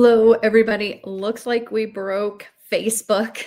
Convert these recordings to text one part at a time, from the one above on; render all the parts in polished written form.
Hello, everybody. Looks like we broke Facebook.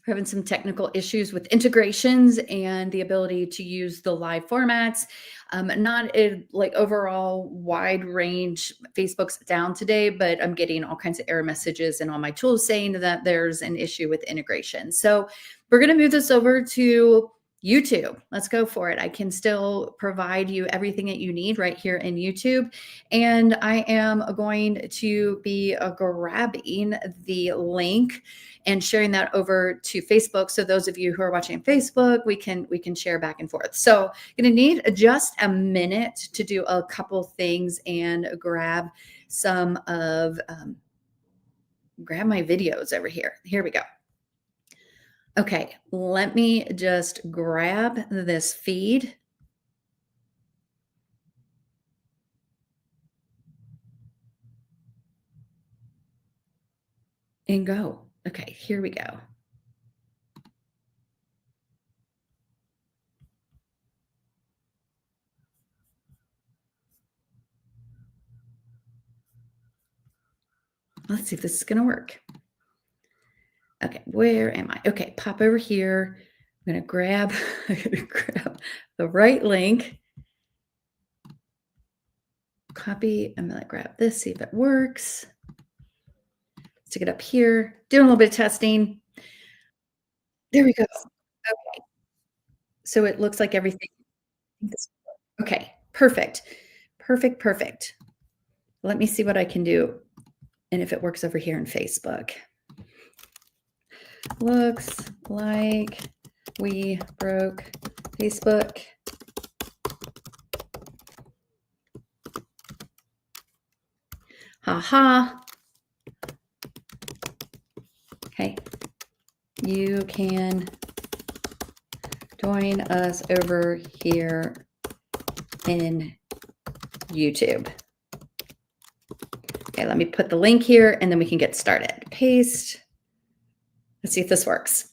We're having some technical issues with integrations and the ability to use the live formats. Not a like overall wide range. Facebook's down today, but I'm getting all kinds of error messages and all my tools saying that there's an issue with integration. So we're going to move this over to YouTube. Let's go for it. I can still provide you everything that you need right here in YouTube. And I am going to be grabbing the link and sharing that over to Facebook. So those of you who are watching Facebook, we can share back and forth. So going to need just a minute to do a couple things and grab some of grab my videos over here. Here we go. Okay, let me just grab this feed. And go. Okay, here we go. Let's see if this is going to work. Okay, where am I? Okay, pop over here. I'm going to grab the right link. Copy. I'm going to grab this, see if it works. Stick it up here. Doing a little bit of testing. There we go. Okay. So it looks like everything. Okay, perfect. Perfect. Let me see what I can do and if it works over here in Facebook. Looks like we broke Facebook. Ha. Okay. You can join us over here in YouTube. Okay, let me put the link here and then we can get started. Paste. Let's see if this works.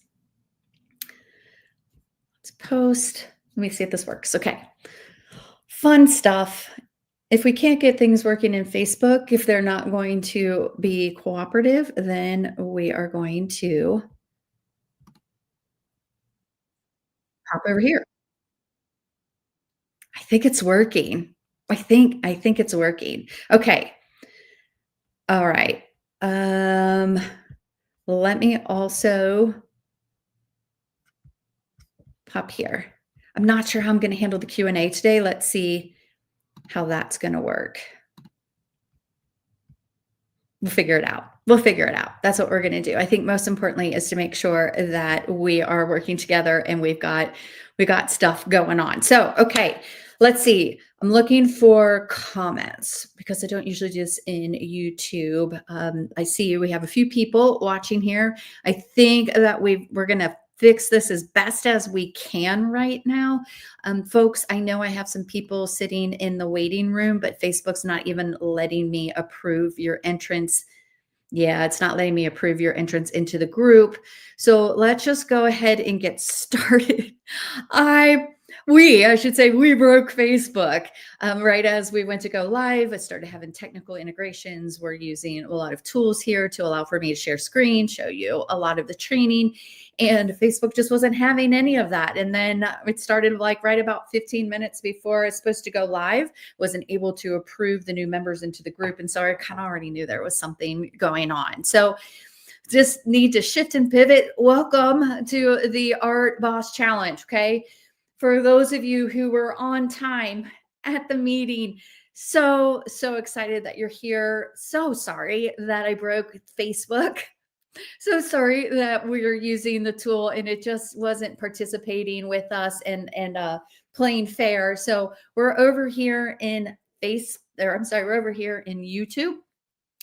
Let's post. Let me see if this works. Okay. Fun stuff. If we can't get things working in Facebook, if they're not going to be cooperative, then we are going to hop over here. I think it's working. I think it's working. Okay. All right. Let me also pop here. I'm not sure how I'm going to handle the Q&A today. Let's see how that's going to work. We'll figure it out. That's what we're going to do. I think most importantly is to make sure that we are working together and we got stuff going on. So, okay, let's see. I'm looking for comments because I don't usually do this in YouTube. I see we have a few people watching here. I think that we're going to fix this as best as we can right now. Folks, I know I have some people sitting in the waiting room, but Facebook's not even letting me approve your entrance. Yeah, it's not letting me approve your entrance into the group. So let's just go ahead and get started. We broke Facebook right as we went to go live. I started having technical integrations. We're using a lot of tools here to allow for me to share screen, show you a lot of the training, and Facebook just wasn't having any of that. And then it started like right about 15 minutes before it's supposed to go live, wasn't able to approve the new members into the group. And so I kind of already knew there was something going on. So just need to shift and pivot. Welcome to the Art Boss Challenge. Okay. For those of you who were on time at the meeting, so excited that you're here. So sorry that I broke Facebook. So sorry that we're using the tool and it just wasn't participating with us and playing fair. So we're over here in we're over here in YouTube.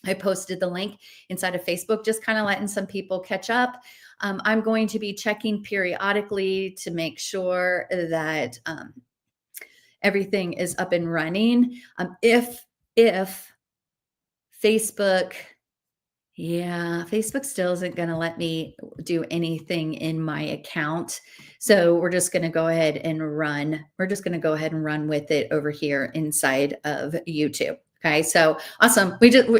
I posted the link inside of Facebook, just kind of letting some people catch up. I'm going to be checking periodically to make sure that everything is up and running. If Facebook, Facebook still isn't going to let me do anything in my account. So we're just going to go ahead and run. We're just going to go ahead and run with it over here inside of YouTube. Okay, so awesome.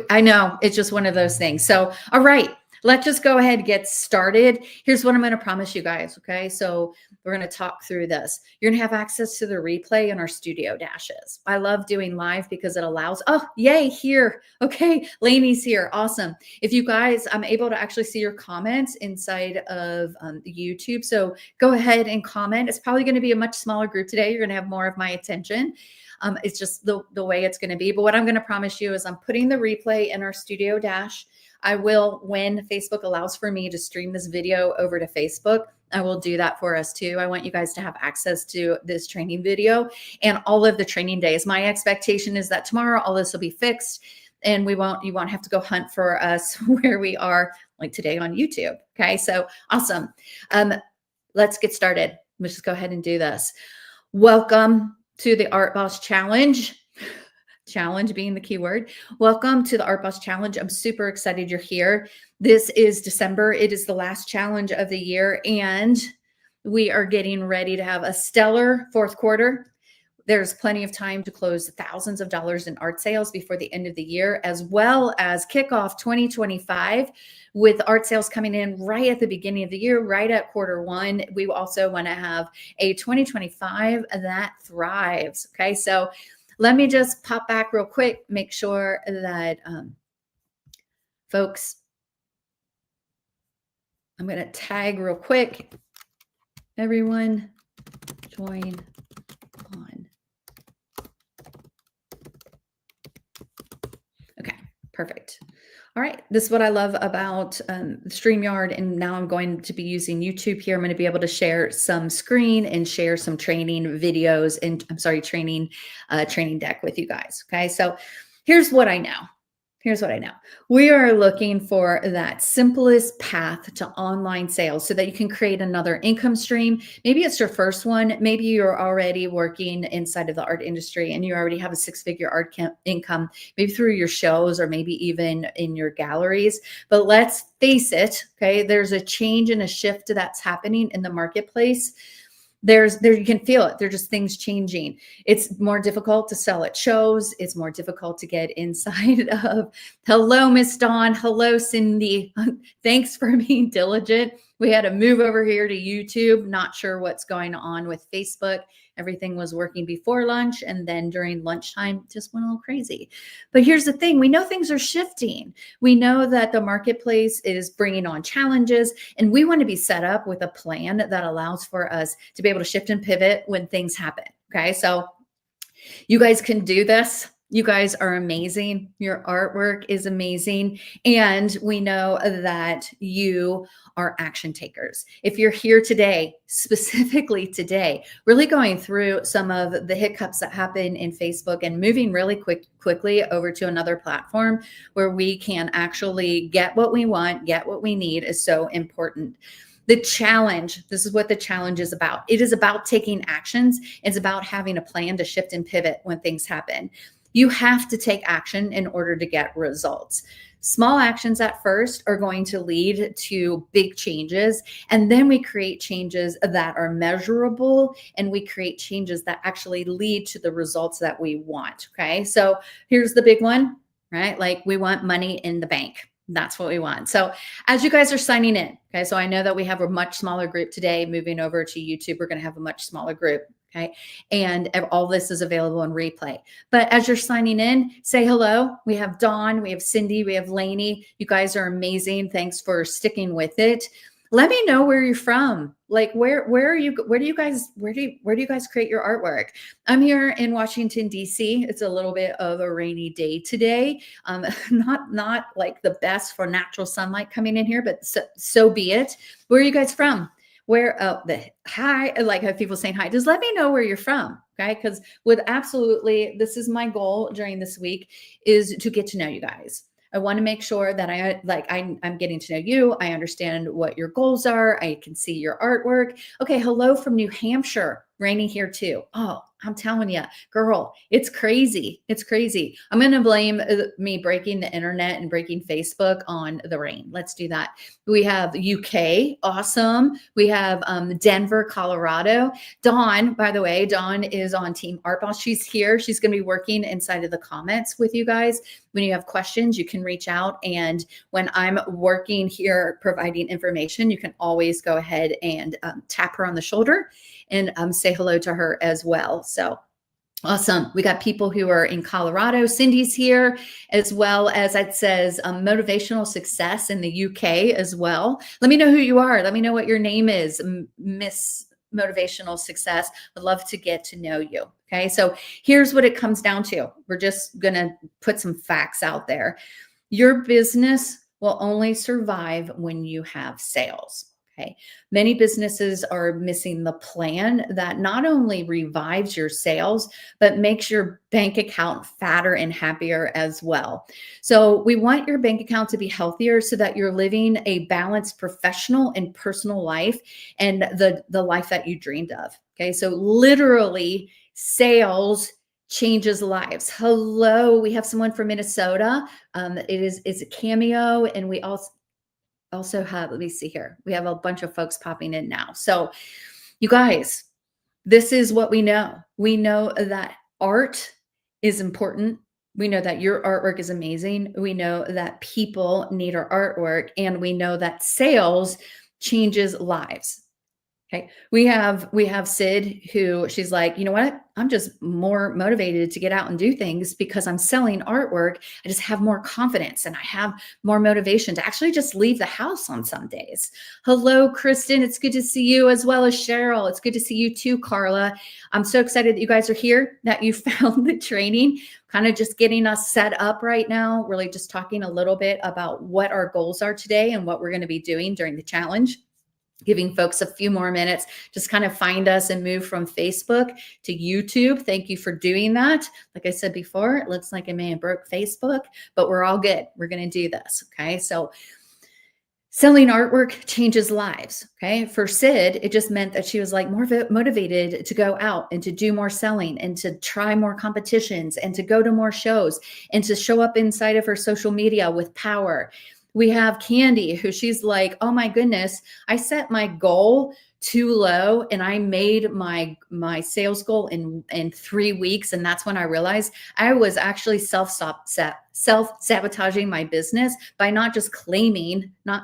I know it's just one of those things. So, all right, let's just go ahead and get started. Here's what I'm going to promise you guys. Okay, so we're going to talk through this. You're going to have access to the replay in our studio dashes. I love doing live because it allows, oh, yay, here. Okay, Lainey's here. Awesome. If you guys, I'm able to actually see your comments inside of YouTube. So go ahead and comment. It's probably going to be a much smaller group today. You're going to have more of my attention. It's just the way it's going to be. But what I'm going to promise you is I'm putting the replay in our studio dash. I will, when Facebook allows for me to stream this video over to Facebook, I will do that for us too. I want you guys to have access to this training video and all of the training days. My expectation is that tomorrow all this will be fixed and you won't have to go hunt for us where we are like today on YouTube. Okay, so awesome. Let's get started. Let's just go ahead and do this. Welcome to the Art Boss Challenge. Challenge being the key word. Welcome to the Art Boss Challenge. I'm super excited you're here. This is December. It is the last challenge of the year, and we are getting ready to have a stellar fourth quarter. There's plenty of time to close thousands of dollars in art sales before the end of the year, as well as kick off 2025 with art sales coming in right at the beginning of the year, right at quarter one. We also want to have a 2025 that thrives. Okay, so let me just pop back real quick, make sure that folks, I'm going to tag real quick. Everyone join on. Okay, perfect. All right, this is what I love about StreamYard, and now I'm going to be using YouTube here. I'm going to be able to share some screen and share some training videos and training deck with you guys. Okay, so here's what I know. Here's what I know. We are looking for that simplest path to online sales so that you can create another income stream. Maybe it's your first one. Maybe you're already working inside of the art industry and you already have a six-figure art income, maybe through your shows or maybe even in your galleries. But let's face it, okay, there's a change and a shift that's happening in the marketplace. You can feel it. There's just things changing. It's more difficult to sell at shows. It's more difficult to get inside of. Hello, Miss Dawn. Hello, Cindy. Thanks for being diligent. We had to move over here to YouTube. Not sure what's going on with Facebook. Everything was working before lunch, and then during lunchtime, just went a little crazy. But here's the thing. We know things are shifting. We know that the marketplace is bringing on challenges, and we want to be set up with a plan that allows for us to be able to shift and pivot when things happen. Okay, so you guys can do this. You guys are amazing. Your artwork is amazing. And we know that you are action takers. If you're here today, specifically today, really going through some of the hiccups that happen in Facebook and moving really quickly over to another platform where we can actually get what we want, get what we need is so important. The challenge, this is what the challenge is about. It is about taking actions. It's about having a plan to shift and pivot when things happen. You have to take action in order to get results. Small actions at first are going to lead to big changes. And then we create changes that are measurable, and we create changes that actually lead to the results that we want. Okay. So here's the big one, right? Like we want money in the bank. That's what we want. So as you guys are signing in, okay, so I know that we have a much smaller group today. Moving over to YouTube, we're going to have a much smaller group. Okay. And all this is available in replay. But as you're signing in, say hello. We have Dawn, we have Cindy, we have Lainey. You guys are amazing. Thanks for sticking with it. Let me know where you're from. Like where do you guys create your artwork? I'm here in Washington, D.C. It's a little bit of a rainy day today. Not like the best for natural sunlight coming in here, but so be it. Where are you guys from? Hi, like people saying hi, just let me know where you're from. Okay. Because this is my goal during this week is to get to know you guys. I want to make sure that I'm getting to know you. I understand what your goals are. I can see your artwork. Okay. Hello from New Hampshire. Rainy here too. Oh, I'm telling you, girl, it's crazy. It's crazy. I'm going to blame me breaking the internet and breaking Facebook on the rain. Let's do that. We have UK. Awesome. We have Denver, Colorado. Dawn, by the way, Dawn is on Team Art Boss. She's here. She's going to be working inside of the comments with you guys. When you have questions, you can reach out. And when I'm working here providing information, you can always go ahead and tap her on the shoulder and say hello to her as well. So awesome. We got people who are in Colorado. Cindy's here, as well as it says motivational success in the UK as well. Let me know who you are. Let me know what your name is, Miss Motivational Success. Would love to get to know you. Okay. So here's what it comes down to. We're just going to put some facts out there. Your business will only survive when you have sales. Okay. Many businesses are missing the plan that not only revives your sales, but makes your bank account fatter and happier as well. So we want your bank account to be healthier so that you're living a balanced professional and personal life and the life that you dreamed of. Okay. So literally sales changes lives. Hello. We have someone from Minnesota. It's a Cameo, and we also have, let me see here. We have a bunch of folks popping in now. So you guys, this is what we know. We know that art is important. We know that your artwork is amazing. We know that people need our artwork, and we know that sales changes lives. Okay. We have Sid, who she's like, you know what? I'm just more motivated to get out and do things because I'm selling artwork. I just have more confidence and I have more motivation to actually just leave the house on some days. Hello, Kristen. It's good to see you, as well as Cheryl. It's good to see you too, Carla. I'm so excited that you guys are here, that you found the training, kind of just getting us set up right now. Really just talking a little bit about what our goals are today and what we're going to be doing during the challenge. Giving folks a few more minutes, just kind of find us and move from Facebook to YouTube. Thank you for doing that. Like I said before, it looks like I may have broke Facebook, but we're all good. We're going to do this. Okay. So selling artwork changes lives. Okay. For Sid, it just meant that she was like more motivated to go out and to do more selling and to try more competitions and to go to more shows and to show up inside of her social media with power. We have Candy, who she's like, oh my goodness, I set my goal too low and I made my sales goal in 3 weeks. And that's when I realized I was actually self-sabotaging my business by not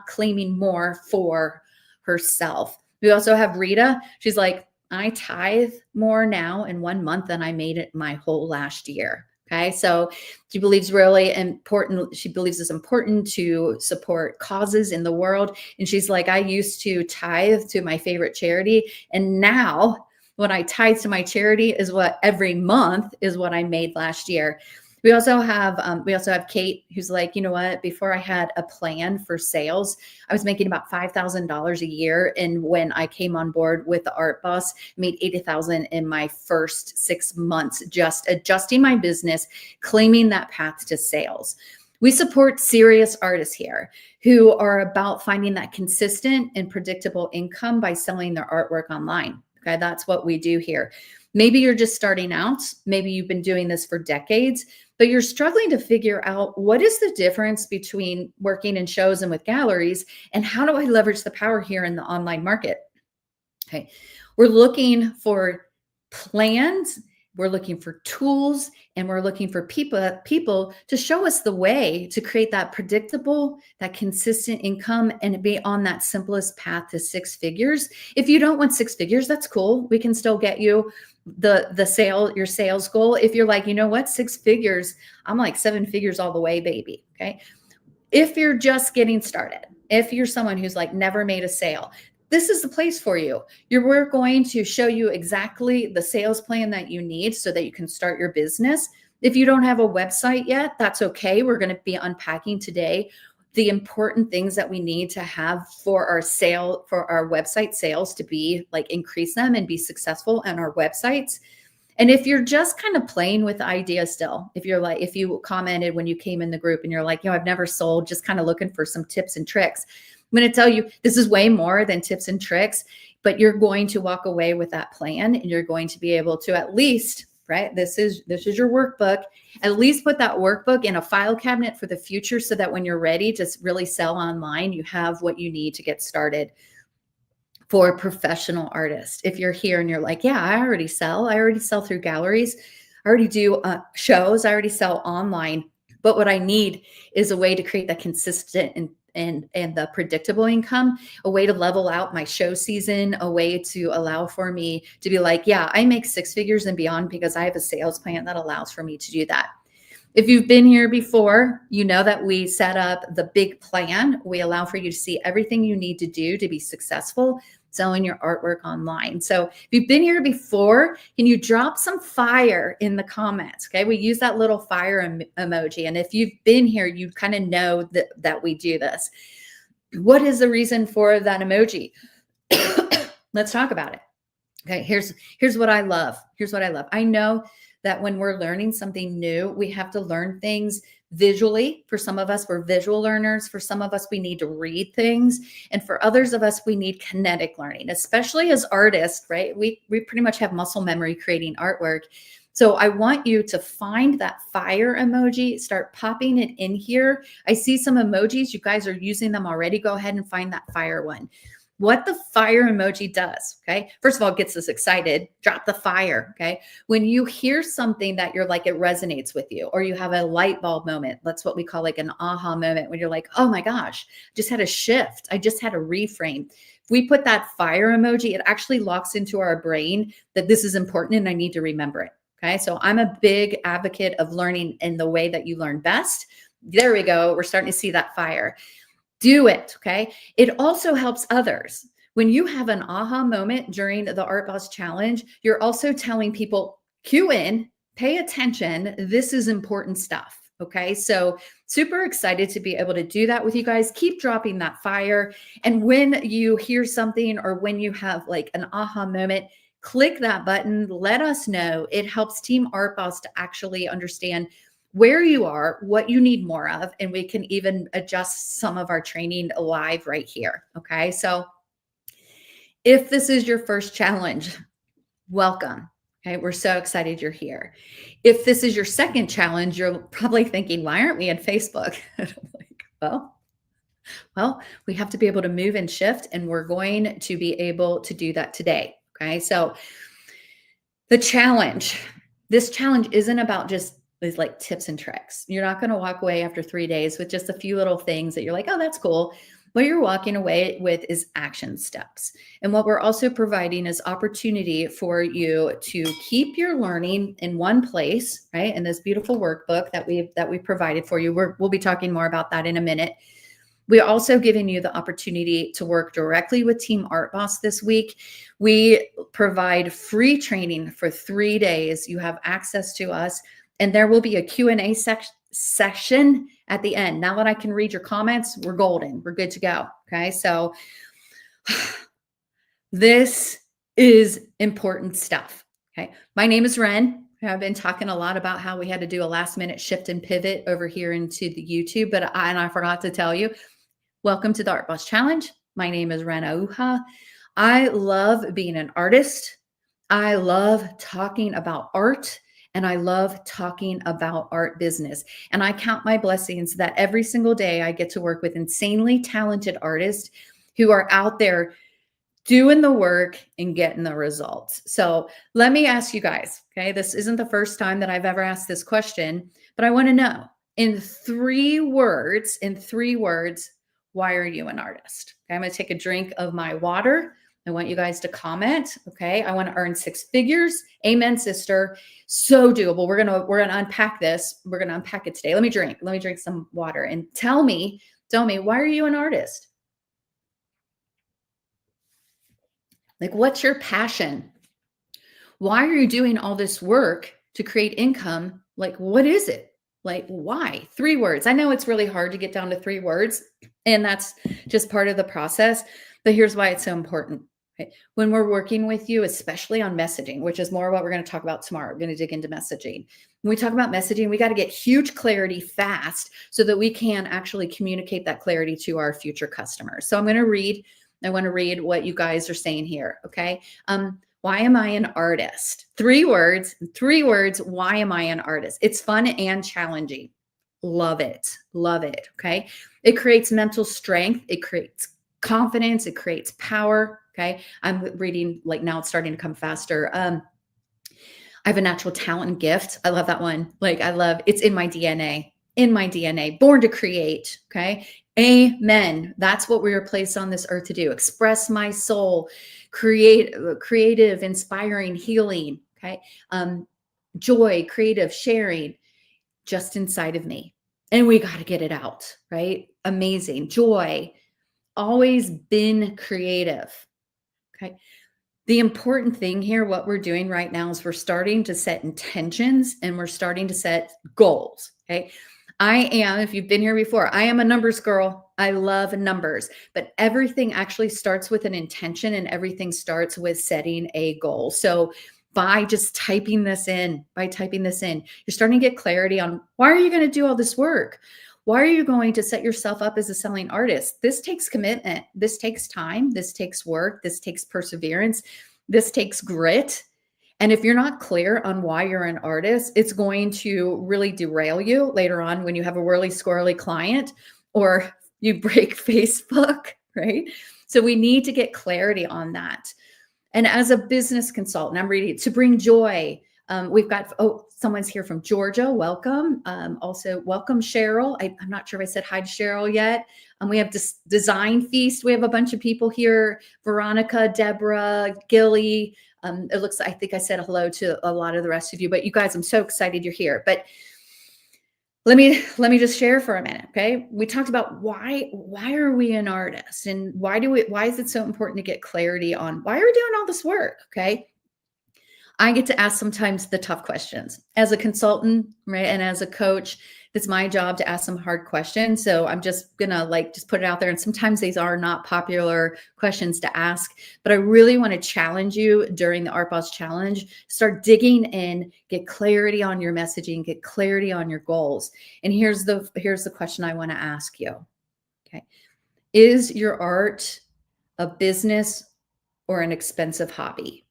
claiming more for herself. We also have Rita. She's like, I tithe more now in 1 month than I made it my whole last year. Okay. So she believes really important. She believes it's important to support causes in the world. And she's like, I used to tithe to my favorite charity. And now when I tithe to my charity is what every month is what I made last year. We also have Kate, who's like, you know what, before I had a plan for sales, I was making about $5,000 a year. And when I came on board with the Art Boss, I made $80,000 in my first 6 months, just adjusting my business, claiming that path to sales. We support serious artists here who are about finding that consistent and predictable income by selling their artwork online. Okay, that's what we do here. Maybe you're just starting out. Maybe you've been doing this for decades, but you're struggling to figure out what is the difference between working in shows and with galleries, and how do I leverage the power here in the online market? Okay, we're looking for plans, we're looking for tools, and we're looking for people to show us the way to create that predictable, that consistent income and be on that simplest path to 6 figures. If you don't want 6 figures, that's cool. We can still get you your sales goal. If you're like, you know what, 6 figures, I'm like 7 figures all the way, baby. Okay. If you're just getting started, if you're someone who's like never made a sale, this is the place for you. We're going to show you exactly the sales plan that you need so that you can start your business. If you don't have a website yet, that's okay. We're going to be unpacking today the important things that we need to have for our website sales to be like increase them and be successful on our websites. And if you're just kind of playing with the idea still, if you commented when you came in the group and you're like, I've never sold, just kind of looking for some tips and tricks. I'm going to tell you, this is way more than tips and tricks. but you're going to walk away with that plan, and you're going to be able to at least, right? This is your workbook. At least put that workbook in a file cabinet for the future so that when you're ready to really sell online, you have what you need to get started. For professional artists, if you're here and you're like, yeah, I already sell through galleries, I already do shows, I already sell online, but what I need is a way to create that consistent and the predictable income, a way to level out my show season, a way to allow for me to be like, yeah, I make 6 figures and beyond because I have a sales plan that allows for me to do that. If you've been here before, you know that we set up the big plan. We allow for you to see everything you need to do to be successful selling your artwork online. So if you've been here before, can you drop some fire in the comments? Okay, we use that little fire emoji. And if you've been here, you kind of know that we do this. What is the reason for that emoji? Let's talk about it. Okay, here's what I love. Here's what I love. I know that when we're learning something new, we have to learn things visually. For some of us, we're visual learners. For some of us, we need to read things. And for others of us, we need kinetic learning, especially as artists, right? We pretty much have muscle memory creating artwork. So I want you to find that fire emoji, start popping it in here. I see some emojis. You guys are using them already. Go ahead and find that fire one. What the fire emoji does, okay? First of all, it gets us excited. Drop the fire, okay? When you hear something that you're like, it resonates with you, or you have a light bulb moment, that's what we call like an aha moment, when you're like, oh my gosh, I just had a shift. I just had a reframe. If we put that fire emoji, it actually locks into our brain that this is important and I need to remember it, okay? So I'm a big advocate of learning in the way that you learn best. There we go. We're starting to see that fire. Do it, okay? It also helps others. When you have an aha moment during the Art Boss Challenge, you're also telling people, cue in, pay attention. This is important stuff, okay? So super excited to be able to do that with you guys. Keep dropping that fire. And when you hear something or when you have like an aha moment, click that button. Let us know. It helps Team Art Boss to actually understand where you are, what you need more of, and we can even adjust some of our training live right here, okay? So if this is your first challenge, welcome, okay? We're so excited you're here. If this is your second challenge, you're probably thinking, why aren't we on Facebook? I'm like, well, we have to be able to move and shift, and we're going to be able to do that today, okay? So this challenge isn't about just these like tips and tricks. You're not going to walk away after 3 days with just a few little things that you're like, oh, that's cool. What you're walking away with is action steps. And what we're also providing is opportunity for you to keep your learning in one place, right? In this beautiful workbook that we provided for you. We'll be talking more about that in a minute. We're also giving you the opportunity to work directly with Team Art Boss this week. We provide free training for 3 days. You have access to us. And there will be a Q&A session at the end. Now that I can read your comments, we're golden. We're good to go. Okay. So this is important stuff. Okay. My name is Ren. I've been talking a lot about how we had to do a last minute shift and pivot over here into the YouTube, but I forgot to tell you, welcome to the Art Boss Challenge. My name is Ren Auha. I love being an artist. I love talking about art. And I love talking about art business. And I count my blessings that every single day I get to work with insanely talented artists who are out there doing the work and getting the results. So let me ask you guys, okay? This isn't the first time that I've ever asked this question, but I want to know in 3 words, why are you an artist? Okay, I'm going to take a drink of my water. I want you guys to comment. Okay. I want to earn 6 figures. Amen, sister. So doable. We're going to unpack this. We're going to unpack it today. Let me drink some water and tell me, why are you an artist? Like, what's your passion? Why are you doing all this work to create income? Like, what is it? Like, why? 3 words. I know it's really hard to get down to 3 words, and that's just part of the process. But here's why it's so important. Okay. When we're working with you, especially on messaging, which is more what we're going to talk about tomorrow, we're going to dig into messaging. When we talk about messaging, we got to get huge clarity fast so that we can actually communicate that clarity to our future customers. So I'm going to read I want to read what you guys are saying here. Okay. Why am I an artist? 3 words, 3 words. Why am I an artist? It's fun and challenging. Love it. Love it. Okay. It creates mental strength. It creates confidence. It creates power. Okay. I'm reading like now it's starting to come faster. I have a natural talent and gift. I love that one. Like I love it's in my DNA, born to create. Okay. Amen. That's what we were placed on this earth to do. Express my soul, creative, inspiring, healing. Okay. Joy, creative, sharing just inside of me. And we got to get it out, right? Amazing. Joy, always been creative. Okay. The important thing here, what we're doing right now is we're starting to set intentions and we're starting to set goals. Okay. I am, if you've been here before, I am a numbers girl. I love numbers, but everything actually starts with an intention and everything starts with setting a goal. So by just typing this in, you're starting to get clarity on why are you going to do all this work? Why are you going to set yourself up as a selling artist? This takes commitment. This takes time. This takes work. This takes perseverance. This takes grit. And if you're not clear on why you're an artist, it's going to really derail you later on when you have a whirly squirrely client or you break Facebook, right? So we need to get clarity on that. And as a business consultant, I'm reading to bring joy. We've got, someone's here from Georgia. Welcome. Also, welcome, Cheryl. I'm not sure if I said hi to Cheryl yet. We have Design Feast. We have a bunch of people here. Veronica, Deborah, Gilly. It looks, I think I said hello to a lot of the rest of you, but you guys, I'm so excited you're here. But let me just share for a minute. Okay. We talked about why are we an artist and why is it so important to get clarity on why are we doing all this work? Okay. I get to ask sometimes the tough questions as a consultant, right? And as a coach, it's my job to ask some hard questions. So I'm just gonna just put it out there. And sometimes these are not popular questions to ask, but I really want to challenge you during the Art Boss Challenge. Start digging in, get clarity on your messaging, get clarity on your goals. And here's the question I want to ask you. Okay. Is your art a business or an expensive hobby?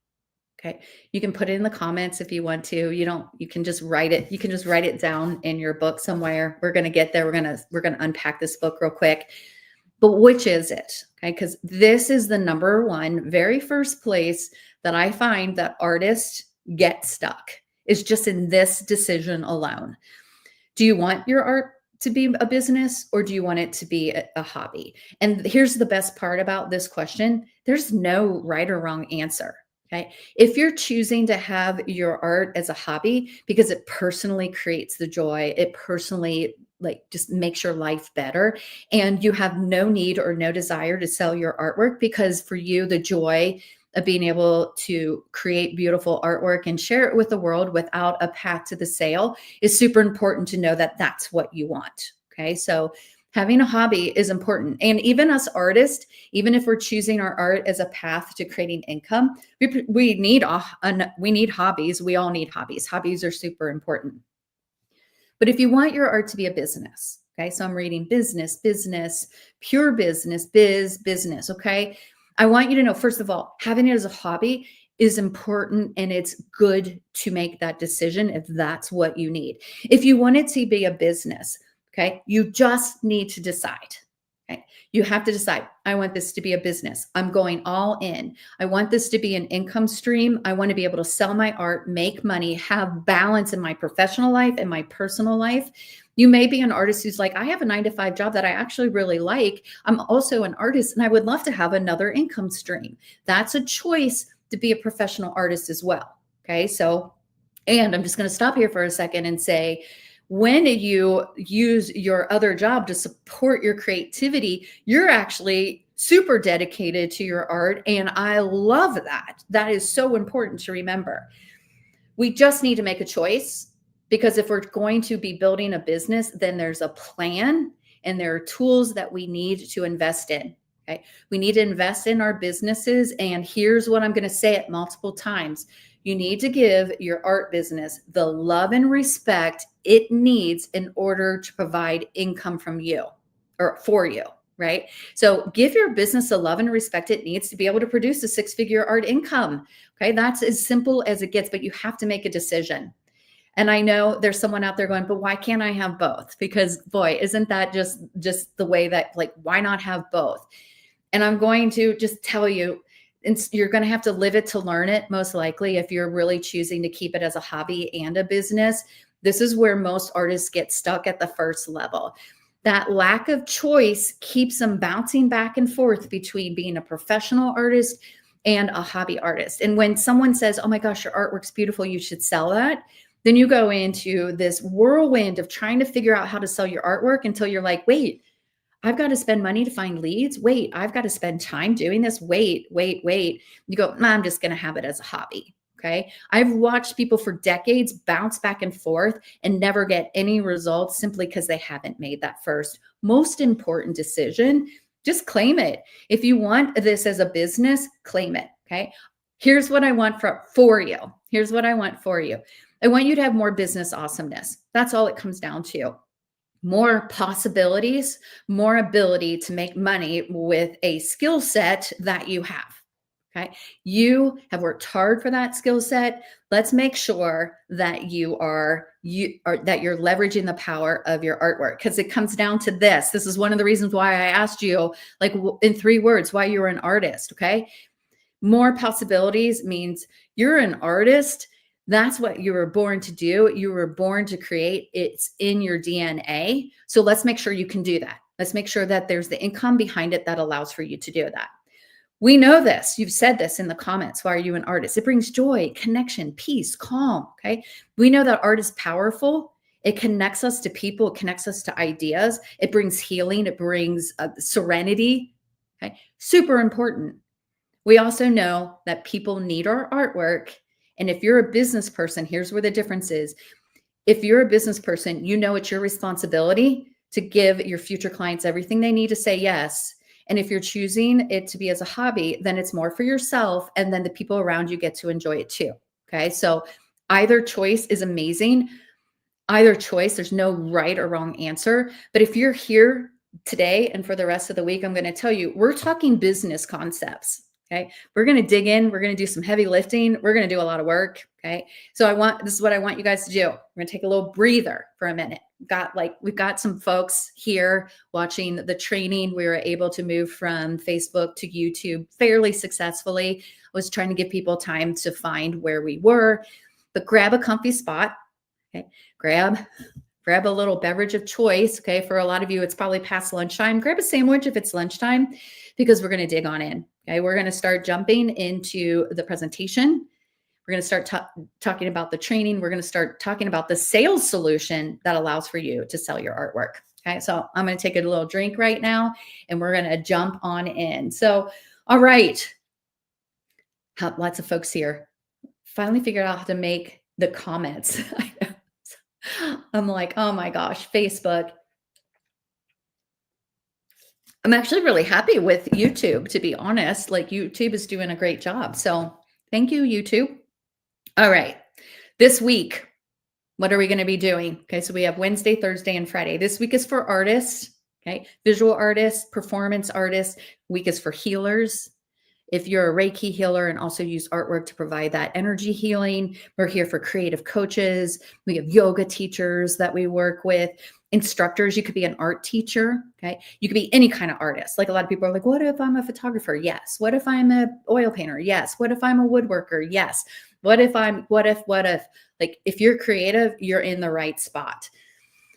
Okay. You can put it in the comments if you want to. You can just write it. You can just write it down in your book somewhere. We're going to get there. We're going to unpack this book real quick. But which is it? Okay. Because this is the number one, very first place that I find that artists get stuck is just in this decision alone. Do you want your art to be a business or do you want it to be a hobby? And here's the best part about this question. There's no right or wrong answer. Okay. If you're choosing to have your art as a hobby because it personally creates the joy, it personally just makes your life better, and you have no need or no desire to sell your artwork because for you, the joy of being able to create beautiful artwork and share it with the world without a path to the sale is super important to know that that's what you want. Okay. So having a hobby is important. And even us artists, even if we're choosing our art as a path to creating income, we need hobbies. We all need hobbies. Hobbies are super important. But if you want your art to be a business, okay, so I'm reading business, pure business, business, okay? I want you to know, first of all, having it as a hobby is important and it's good to make that decision if that's what you need. If you want it to be a business, okay, you just need to decide. Okay, you have to decide. I want this to be a business. I'm going all in. I want this to be an income stream. I want to be able to sell my art, make money, have balance in my professional life and my personal life. You may be an artist who's like, I have a 9-to-5 job that I actually really like. I'm also an artist and I would love to have another income stream. That's a choice to be a professional artist as well. Okay, so, and I'm just going to stop here for a second and say, when you use your other job to support your creativity, you're actually super dedicated to your art. And I love that. That is so important to remember. We just need to make a choice because if we're going to be building a business, then there's a plan and there are tools that we need to invest in. Okay. We need to invest in our businesses. And here's what I'm going to say it multiple times. You need to give your art business the love and respect it needs in order to provide income from you or for you. right? So give your business the love and respect it needs to be able to produce a six-figure art income. Okay. That's as simple as it gets, but you have to make a decision. And I know there's someone out there going, but why can't I have both? Because boy, isn't that just the way that, like, why not have both? And I'm going to just tell you, you're going to have to live it to learn it, most likely, if you're really choosing to keep it as a hobby and a business. This is where most artists get stuck at the first level. That lack of choice keeps them bouncing back and forth between being a professional artist and a hobby artist. And when someone says, oh my gosh, your artwork's beautiful, you should sell that, then you go into this whirlwind of trying to figure out how to sell your artwork until you're like, wait, I've got to spend money to find leads. Wait, I've got to spend time doing this. Wait. You go, nah, I'm just going to have it as a hobby. Okay. I've watched people for decades bounce back and forth and never get any results simply because they haven't made that first most important decision. Just claim it. If you want this as a business, claim it. Okay. Here's what I want for you. Here's what I want for you. I want you to have more business awesomeness. That's all it comes down to. More possibilities, more ability to make money with a skill set that you have. Okay. You have worked hard for that skill set. Let's make sure that you're leveraging the power of your artwork, because it comes down to this. This is one of the reasons why I asked you, like, in 3 words, why you're an artist. Okay. More possibilities means you're an artist. That's what you were born to do. You were born to create. It's in your DNA. So let's make sure you can do that. Let's make sure that there's the income behind it that allows for you to do that. We know this. You've said this in the comments. Why are you an artist? It brings joy, connection, peace, calm. Okay. We know that art is powerful. It connects us to people. It connects us to ideas. It brings healing. It brings serenity. Okay. Super important. We also know that people need our artwork. And if you're a business person, here's where the difference is. If you're a business person, you know it's your responsibility to give your future clients everything they need to say yes. And if you're choosing it to be as a hobby, then it's more for yourself. And then the people around you get to enjoy it too. Okay. So either choice is amazing. Either choice, there's no right or wrong answer. But if you're here today and for the rest of the week, I'm going to tell you, we're talking business concepts. Okay. We're going to dig in. We're going to do some heavy lifting. We're going to do a lot of work. Okay. So this is what I want you guys to do. We're going to take a little breather for a minute. We've got some folks here watching the training. We were able to move from Facebook to YouTube fairly successfully. I was trying to give people time to find where we were, but grab a comfy spot. Okay. Grab a little beverage of choice. Okay. For a lot of you, it's probably past lunchtime. Grab a sandwich if it's lunchtime, because we're going to dig on in. Okay. We're going to start jumping into the presentation. We're going to start talking about the training. We're going to start talking about the sales solution that allows for you to sell your artwork. Okay. So I'm going to take a little drink right now and we're going to jump on in. So, all right. Lots of folks here finally figured out how to make the comments. I'm like, oh my gosh, Facebook. I'm actually really happy with YouTube, to be honest. Like, YouTube is doing a great job. So thank you, YouTube. All right. This week, what are we going to be doing? Okay. So we have Wednesday, Thursday, and Friday. This week is for artists. Okay. Visual artists, performance artists. Week is for healers. If you're a Reiki healer and also use artwork to provide that energy healing, we're here for creative coaches. We have yoga teachers that we work with, instructors. You could be an art teacher. Okay. You could be any kind of artist. Like, a lot of people are like, what if I'm a photographer? Yes. What if I'm a oil painter? Yes. What if I'm a woodworker? Yes. What if, like, if you're creative, you're in the right spot.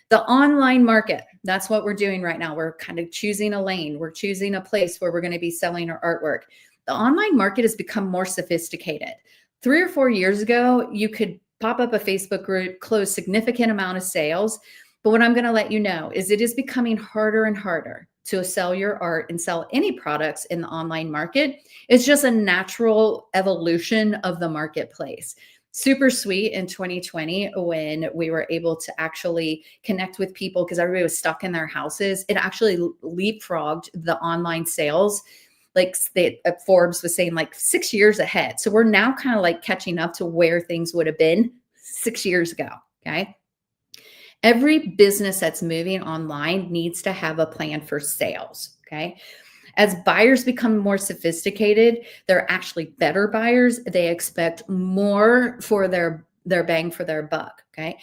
The online market, that's what we're doing right now. We're kind of choosing a lane. We're choosing a place where we're going to be selling our artwork. The online market has become more sophisticated. 3 or 4 years ago, you could pop up a Facebook group, close significant amount of sales. But what I'm going to let you know is it is becoming harder and harder to sell your art and sell any products in the online market. It's just a natural evolution of the marketplace. Super sweet in 2020 when we were able to actually connect with people because everybody was stuck in their houses. It actually leapfrogged the online sales. Like, Forbes was saying, like 6 years ahead. So we're now kind of like catching up to where things would have been 6 years ago. Okay. Every business that's moving online needs to have a plan for sales. Okay. As buyers become more sophisticated, they're actually better buyers. They expect more for their bang for their buck. Okay.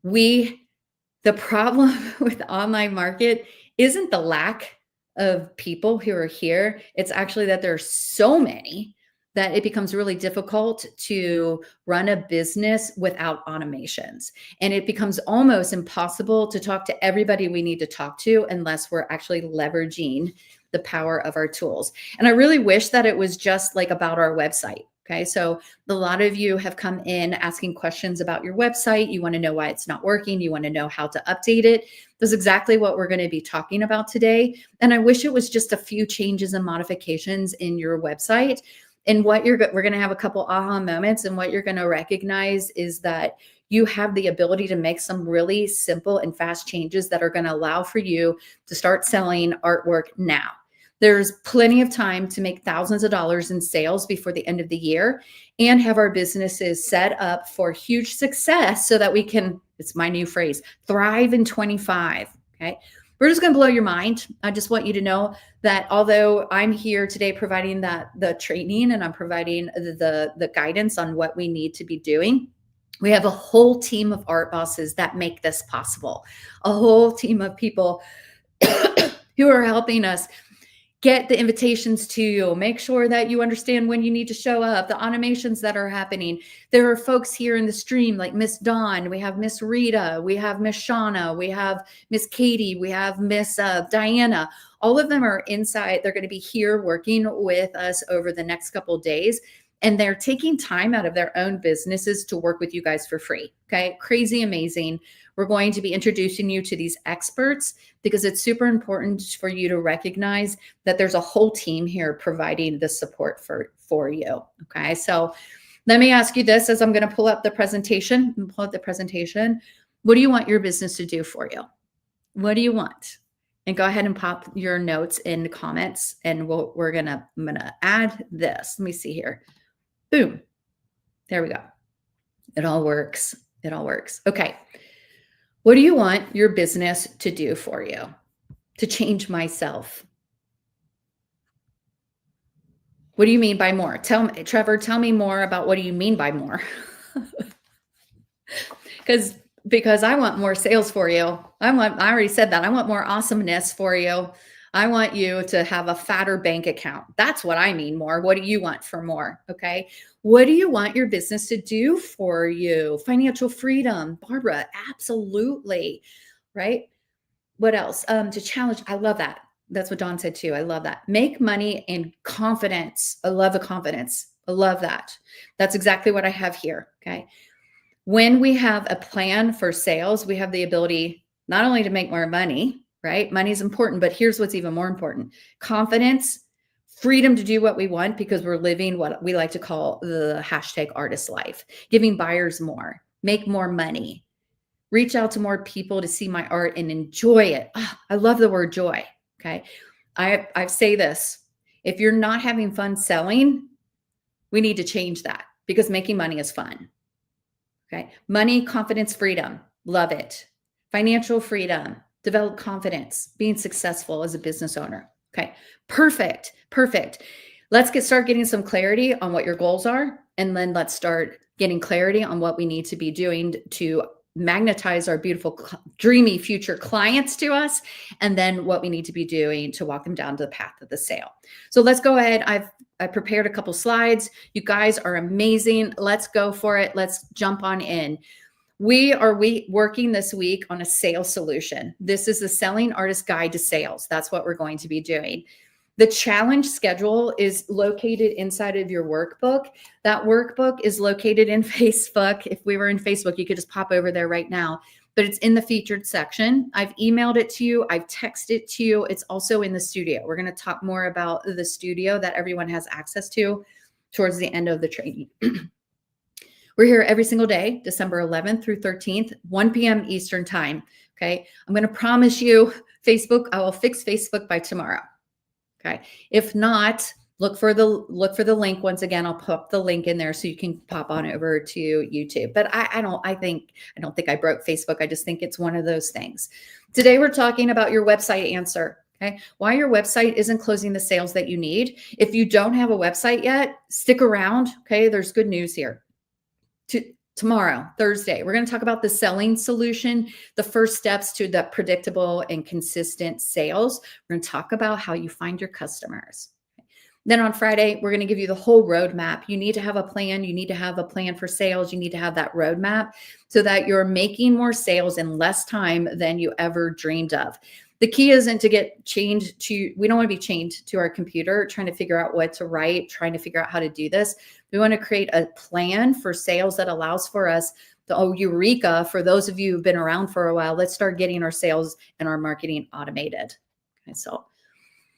The problem with the online market isn't the lack of people who are here. It's actually that there's so many that it becomes really difficult to run a business without automations. And it becomes almost impossible to talk to everybody we need to talk to unless we're actually leveraging the power of our tools. And I really wish that it was just like about our website. Okay. So a lot of you have come in asking questions about your website. You want to know why it's not working. You want to know how to update it. That's exactly what we're going to be talking about today. And I wish it was just a few changes and modifications in your website. And we're going to have a couple aha moments. And what you're going to recognize is that you have the ability to make some really simple and fast changes that are going to allow for you to start selling artwork now. There's plenty of time to make thousands of dollars in sales before the end of the year and have our businesses set up for huge success so that we can, it's my new phrase, thrive in 25. Okay. We're just going to blow your mind. I just want you to know that although I'm here today providing the training and I'm providing the guidance on what we need to be doing, we have a whole team of art bosses that make this possible. A whole team of people who are helping us get the invitations to you, make sure that you understand when you need to show up, the automations that are happening. There are folks here in the stream like Miss Dawn, we have Miss Rita, we have Miss Shauna, we have Miss Katie, we have Miss Diana. All of them are inside. They're going to be here working with us over the next couple of days. And they're taking time out of their own businesses to work with you guys for free. Okay. Crazy amazing. We're going to be introducing you to these experts because it's super important for you to recognize that there's a whole team here providing the support for you. Okay. So let me ask you this as I'm going to pull up the presentation. What do you want your business to do for you? What do you want? And go ahead and pop your notes in the comments. And I'm gonna add this. Let me see here. Boom. There we go. It all works. It all works. Okay. What do you want your business to do for you? To change myself? What do you mean by more? Trevor, tell me more about what do you mean by more? Because I want more sales for you. I already said that. I want more awesomeness for you. I want you to have a fatter bank account. That's what I mean more. What do you want for more? Okay. What do you want your business to do for you? Financial freedom, Barbara, absolutely. Right. What else? To challenge. I love that. That's what Dawn said too. I love that. Make money and confidence. I love the confidence. I love that. That's exactly what I have here. Okay. When we have a plan for sales, we have the ability not only to make more money, right? Money is important, but here's what's even more important. Confidence, freedom to do what we want because we're living what we like to call the #artist life, giving buyers more, make more money, reach out to more people to see my art and enjoy it. Oh, I love the word joy. Okay. I say this, if you're not having fun selling, we need to change that because making money is fun. Okay. Money, confidence, freedom. Love it. Financial freedom, develop confidence, being successful as a business owner. Okay. Perfect. Perfect. Let's start getting some clarity on what your goals are. And then let's start getting clarity on what we need to be doing to magnetize our beautiful, dreamy future clients to us. And then what we need to be doing to walk them down to the path of the sale. So let's go ahead. I prepared a couple slides. You guys are amazing. Let's go for it. Let's jump on in. We are working this week on a sales solution. This is the Selling Artist Guide to Sales. That's what we're going to be doing. The challenge schedule is located inside of your workbook. That workbook is located in Facebook. If we were in Facebook, you could just pop over there right now, but it's in the featured section. I've emailed it to you. I've texted it to you. It's also in the studio. We're going to talk more about the studio that everyone has access to towards the end of the training. We're here every single day, December 11th through 13th, 1 p.m. Eastern time. Okay. I'm going to promise you Facebook, I will fix Facebook by tomorrow. Okay. If not, look for the link. Once again, I'll put the link in there so you can pop on over to YouTube. But I don't think I broke Facebook. I just think it's one of those things. Today, we're talking about your website answer. Okay. Why your website isn't closing the sales that you need. If you don't have a website yet, stick around. Okay. There's good news here. Tomorrow, Thursday, we're going to talk about the selling solution, the first steps to the predictable and consistent sales. We're going to talk about how you find your customers. Then on Friday, we're going to give you the whole roadmap. You need to have a plan. You need to have a plan for sales. You need to have that roadmap so that you're making more sales in less time than you ever dreamed of. The key isn't to get chained to, we don't want to be chained to our computer, trying to figure out what to write, trying to figure out how to do this. We want to create a plan for sales that allows for us to, oh, eureka, for those of you who've been around for a while, let's start getting our sales and our marketing automated. Okay, so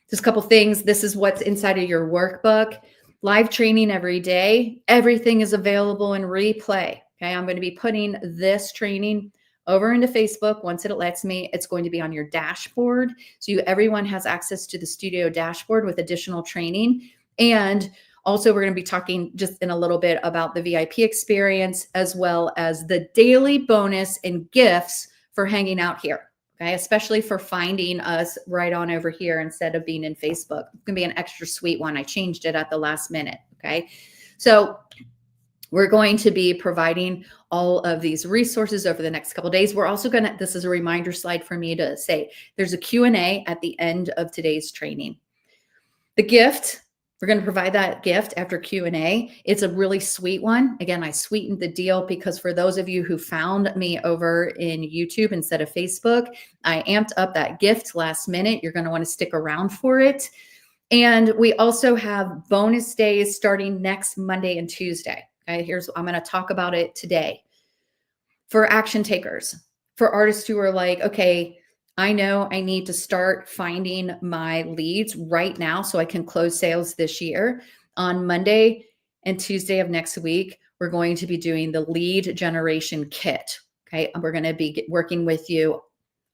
just a couple things. This is what's inside of your workbook. Live training every day. Everything is available in replay. Okay, I'm going to be putting this training over into Facebook. Once it lets me, it's going to be on your dashboard. So everyone has access to the studio dashboard with additional training. And also, we're going to be talking just in a little bit about the VIP experience, as well as the daily bonus and gifts for hanging out here. Okay, especially for finding us right on over here instead of being in Facebook. It's going to be an extra sweet one. I changed it at the last minute. Okay, so we're going to be providing all of these resources over the next couple of days. We're also going to, this is a reminder slide for me to say, there's a Q&A at the end of today's training. The gift, we're going to provide that gift after Q&A. It's a really sweet one. Again, I sweetened the deal because for those of you who found me over in YouTube instead of Facebook, I amped up that gift last minute. You're going to want to stick around for it. And we also have bonus days starting next Monday and Tuesday. Okay, I'm going to talk about it today. For action takers, for artists who are like, okay, I know I need to start finding my leads right now so I can close sales this year. On Monday and Tuesday of next week, we're going to be doing the lead generation kit. Okay, and we're going to be working with you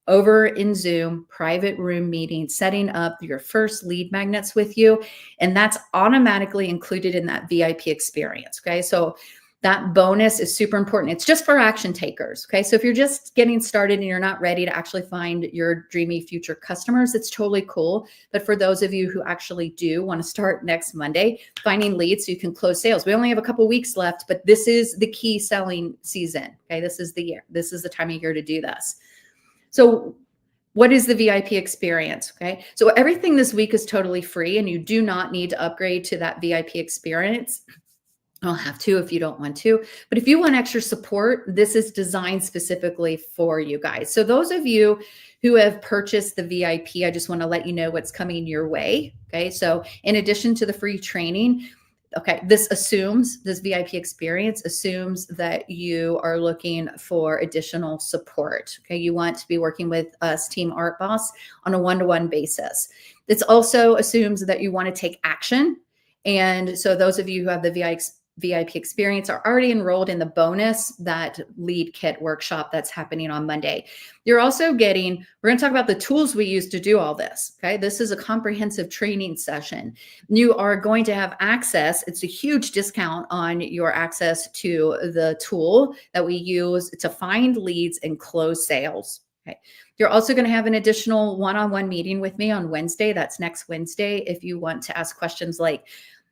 over in Zoom, private room meeting, setting up your first lead magnets with you. And that's automatically included in that VIP experience. Okay. So that bonus is super important. It's just for action takers. Okay. So if you're just getting started and you're not ready to actually find your dreamy future customers, it's totally cool. But for those of you who actually do want to start next Monday, finding leads so you can close sales. We only have a couple weeks left, but this is the key selling season. Okay. This is the year. This is the time of year to do this. So what is the VIP experience? Okay. So everything this week is totally free and you do not need to upgrade to that VIP experience. You don't have to if you don't want to, but if you want extra support, this is designed specifically for you guys. So those of you who have purchased the VIP, I just want to let you know what's coming your way. Okay. So in addition to the free training, okay, this VIP experience assumes that you are looking for additional support. Okay, you want to be working with us, Team Art Boss, on a one-to-one basis. This also assumes that you want to take action. And so those of you who have the VIP experience are already enrolled in the bonus, that lead kit workshop that's happening on Monday. You're also getting, we're going to talk about the tools we use to do all this. Okay. This is a comprehensive training session. You are going to have access. It's a huge discount on your access to the tool that we use to find leads and close sales. Okay. You're also going to have an additional one-on-one meeting with me on Wednesday. That's next Wednesday. If you want to ask questions like,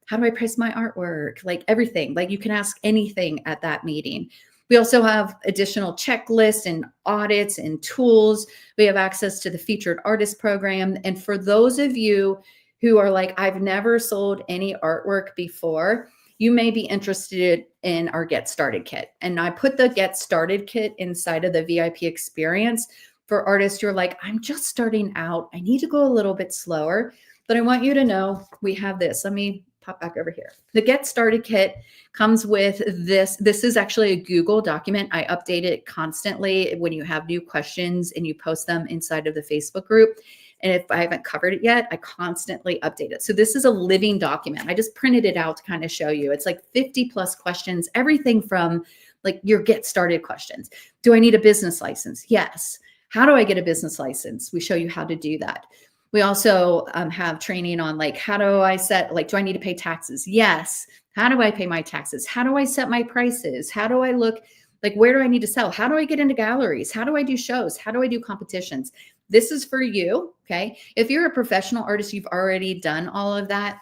how do I price my artwork? Like everything, like you can ask anything at that meeting. We also have additional checklists and audits and tools. We have access to the featured artist program. And for those of you who are like, I've never sold any artwork before, you may be interested in our Get Started Kit. And I put the Get Started Kit inside of the VIP experience for artists who are like, I'm just starting out. I need to go a little bit slower, but I want you to know we have this. Let me pop back over here. The Get Started Kit comes with this. This is actually a Google document. I update it constantly when you have new questions and you post them inside of the Facebook group. And if I haven't covered it yet, I constantly update it. So this is a living document. I just printed it out to kind of show you. It's like 50 plus questions, everything from like your get started questions. Do I need a business license? Yes. How do I get a business license? We show you how to do that. We also have training on like, how do I set, like, do I need to pay taxes? Yes. How do I pay my taxes? How do I set my prices? How do I look, like, where do I need to sell? How do I get into galleries? How do I do shows? How do I do competitions? this is for you. Okay. If you're a professional artist, you've already done all of that.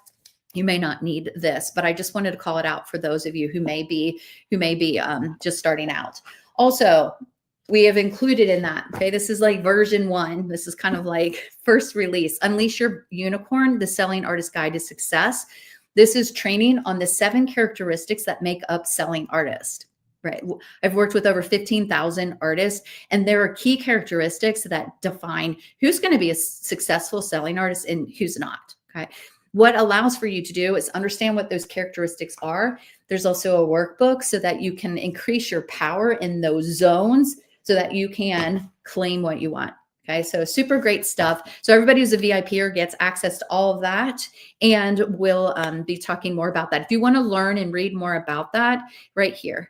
You may not need this, but I just wanted to call it out for those of you who may be just starting out. Also, we have included in that, okay, this is like version 1. This is kind of like first release, Unleash Your Unicorn, the Selling Artist Guide to Success. This is training on the 7 characteristics that make up selling artist, right? I've worked with over 15,000 artists, and there are key characteristics that define who's going to be a successful selling artist and who's not, okay? What allows for you to do is understand what those characteristics are. There's also a workbook so that you can increase your power in those zones so that you can claim what you want. Okay, so super great stuff. So everybody who's a VIPer gets access to all of that, and we'll be talking more about that. If you want to learn and read more about that, right here.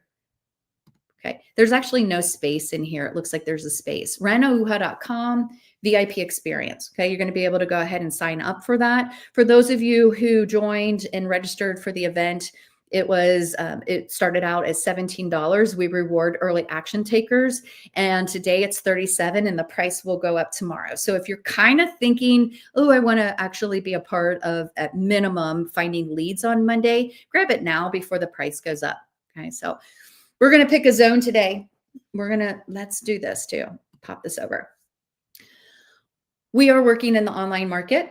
Okay, there's actually no space in here. It looks like there's a space. renauha.com VIP experience. Okay, you're going to be able to go ahead and sign up for that. For those of you who joined and registered for the event, it started out as $17. We reward early action takers, and today it's $37, and the price will go up tomorrow. So if you're kind of thinking, oh, I want to actually be a part of, at minimum, finding leads on Monday, grab it now before the price goes up. Okay, so we're going to pick a zone today. Let's do this too. Pop this over. We are working in the online market.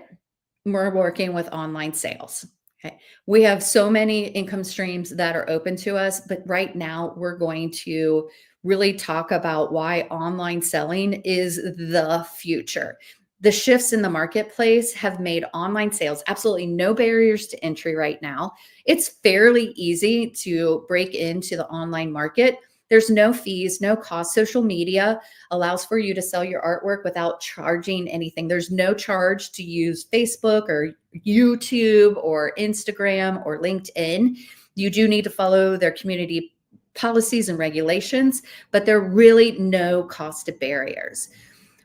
We're working with online sales. Okay. We have so many income streams that are open to us, but right now we're going to really talk about why online selling is the future. The shifts in the marketplace have made online sales absolutely no barriers to entry right now. It's fairly easy to break into the online market. There's no fees, no cost. Social media allows for you to sell your artwork without charging anything. There's no charge to use Facebook or YouTube or Instagram or LinkedIn. You do need to follow their community policies and regulations, but there are really no cost to barriers.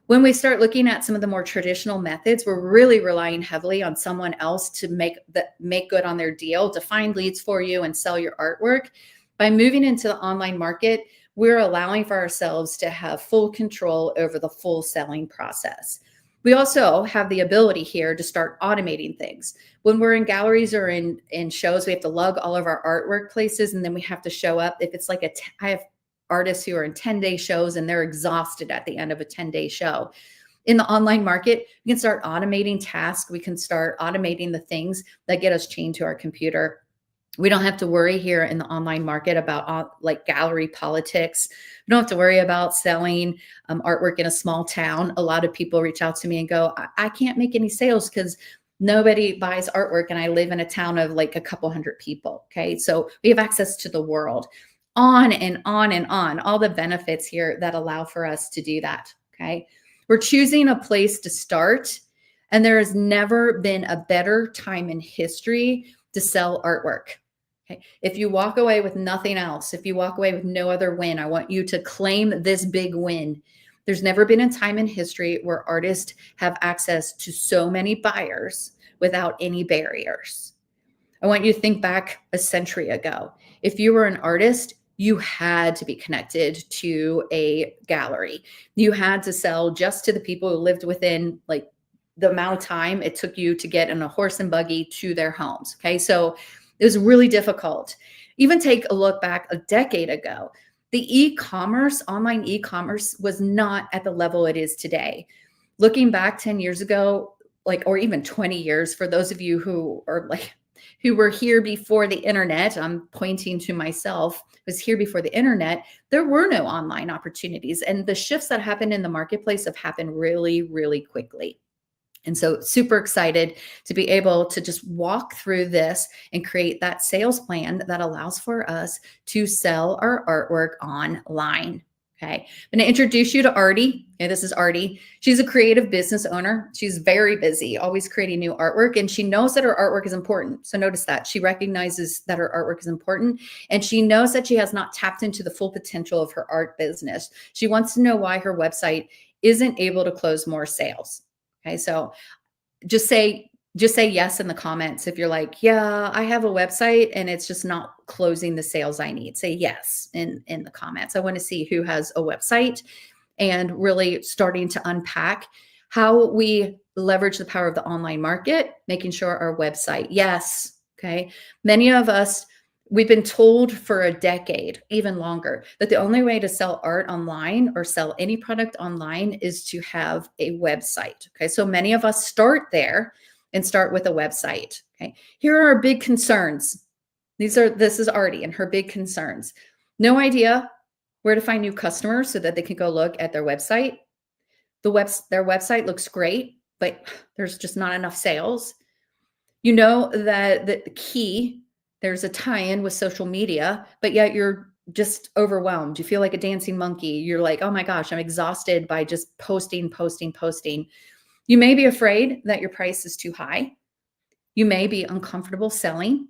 When we start looking at some of the more traditional methods, we're really relying heavily on someone else to make good on their deal, to find leads for you and sell your artwork. By moving into the online market, we're allowing for ourselves to have full control over the full selling process. We also have the ability here to start automating things. When we're in galleries or in shows, we have to lug all of our artwork places, and then we have to show up. If it's like I have artists who are in 10-day shows and they're exhausted at the end of a 10-day show. In the online market, we can start automating tasks. We can start automating the things that get us chained to our computer. We don't have to worry here in the online market about like gallery politics. We don't have to worry about selling artwork in a small town. A lot of people reach out to me and go, I can't make any sales because nobody buys artwork and I live in a town of like a couple hundred people. Okay, so we have access to the world. On and on and on, all the benefits here that allow for us to do that. Okay, we're choosing a place to start, and there has never been a better time in history to sell artwork. Okay. If you walk away with nothing else, if you walk away with no other win, I want you to claim this big win. There's never been a time in history where artists have access to so many buyers without any barriers. I want you to think back a century ago. If you were an artist, you had to be connected to a gallery. You had to sell just to the people who lived within like the amount of time it took you to get in a horse and buggy to their homes. Okay, so it was really difficult. Even take a look back a decade ago. The online e-commerce was not at the level it is today. Looking back 10 years ago, or even 20 years, for those of you who were here before the internet, I'm pointing to myself, was here before the internet, there were no online opportunities. And the shifts that happened in the marketplace have happened really, really quickly. And so super excited to be able to just walk through this and create that sales plan that allows for us to sell our artwork online. Okay, I'm going to introduce you to Artie. Okay, this is Artie. She's a creative business owner. She's very busy, always creating new artwork, and she knows that her artwork is important. So notice that she recognizes that her artwork is important, and she knows that she has not tapped into the full potential of her art business. She wants to know why her website isn't able to close more sales. Okay, so just say yes in the comments if you're like, yeah, I have a website and it's just not closing the sales I need. Say yes in the comments. I want to see who has a website and really starting to unpack How we leverage the power of the online market, making sure our website. Yes. Okay. Many of us, we've been told for a decade, even longer, that the only way to sell art online or sell any product online is to have a website. Okay. So many of us start there and start with a website. Okay. Here are our big concerns. This is Artie and her big concerns. No idea where to find new customers so that they can go look at their website. Their website looks great, but there's just not enough sales. You know that the key, there's a tie-in with social media, but yet you're just overwhelmed. You feel like a dancing monkey. You're like, oh my gosh, I'm exhausted by just posting, posting, posting. You may be afraid that your price is too high. You may be uncomfortable selling.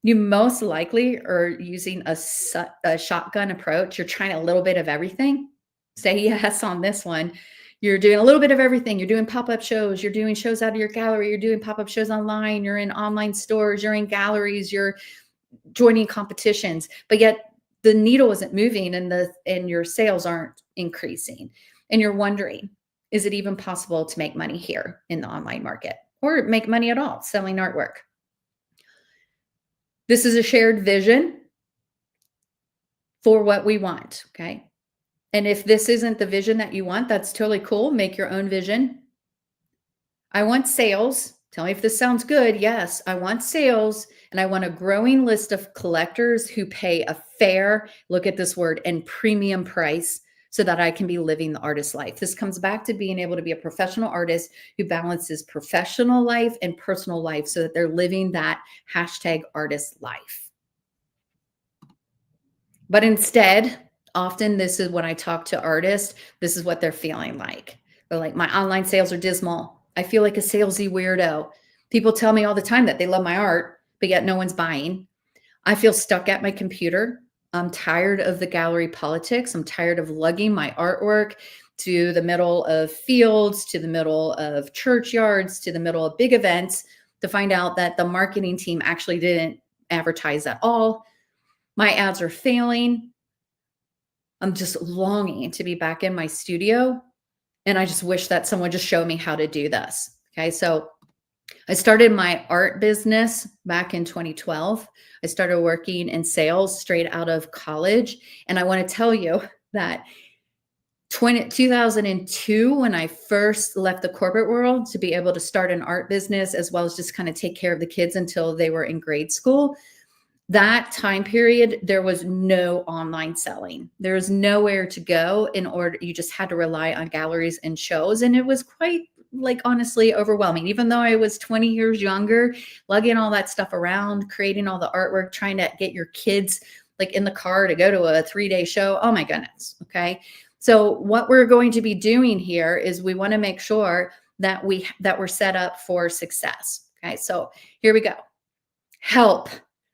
You most likely are using a shotgun approach. You're trying a little bit of everything. Say yes on this one. You're doing a little bit of everything. You're doing pop-up shows. You're doing shows out of your gallery. You're doing pop-up shows online. You're in online stores. You're in galleries. You're joining competitions. But yet the needle isn't moving and your sales aren't increasing. And you're wondering, is it even possible to make money here in the online market or make money at all selling artwork? This is a shared vision for what we want, okay? And if this isn't the vision that you want, that's totally cool. Make your own vision. I want sales. Tell me if this sounds good. Yes, I want sales, and I want a growing list of collectors who pay a fair, look at this word, and premium price so that I can be living the artist life. This comes back to being able to be a professional artist who balances professional life and personal life so that they're living that hashtag artist life. But instead, often this is when I talk to artists, this is what they're feeling like. They're like, my online sales are dismal. I feel like a salesy weirdo. People tell me all the time that they love my art, but yet no one's buying. I feel stuck at my computer. I'm tired of the gallery politics. I'm tired of lugging my artwork to the middle of fields, to the middle of churchyards, to the middle of big events to find out that the marketing team actually didn't advertise at all. My ads are failing. I'm just longing to be back in my studio. And I just wish that someone just showed me how to do this. Okay. So I started my art business back in 2012. I started working in sales straight out of college. And I want to tell you that 2002, when I first left the corporate world to be able to start an art business, as well as just kind of take care of the kids until they were in grade school, that time period, there was no online selling. There was nowhere to go in order. You just had to rely on galleries and shows. And it was quite, like, honestly overwhelming. Even though I was 20 years younger, lugging all that stuff around, creating all the artwork, trying to get your kids like in the car to go to a 3-day show. Oh my goodness. Okay. So what we're going to be doing here is we want to make sure that we're set up for success. Okay. So here we go. Help.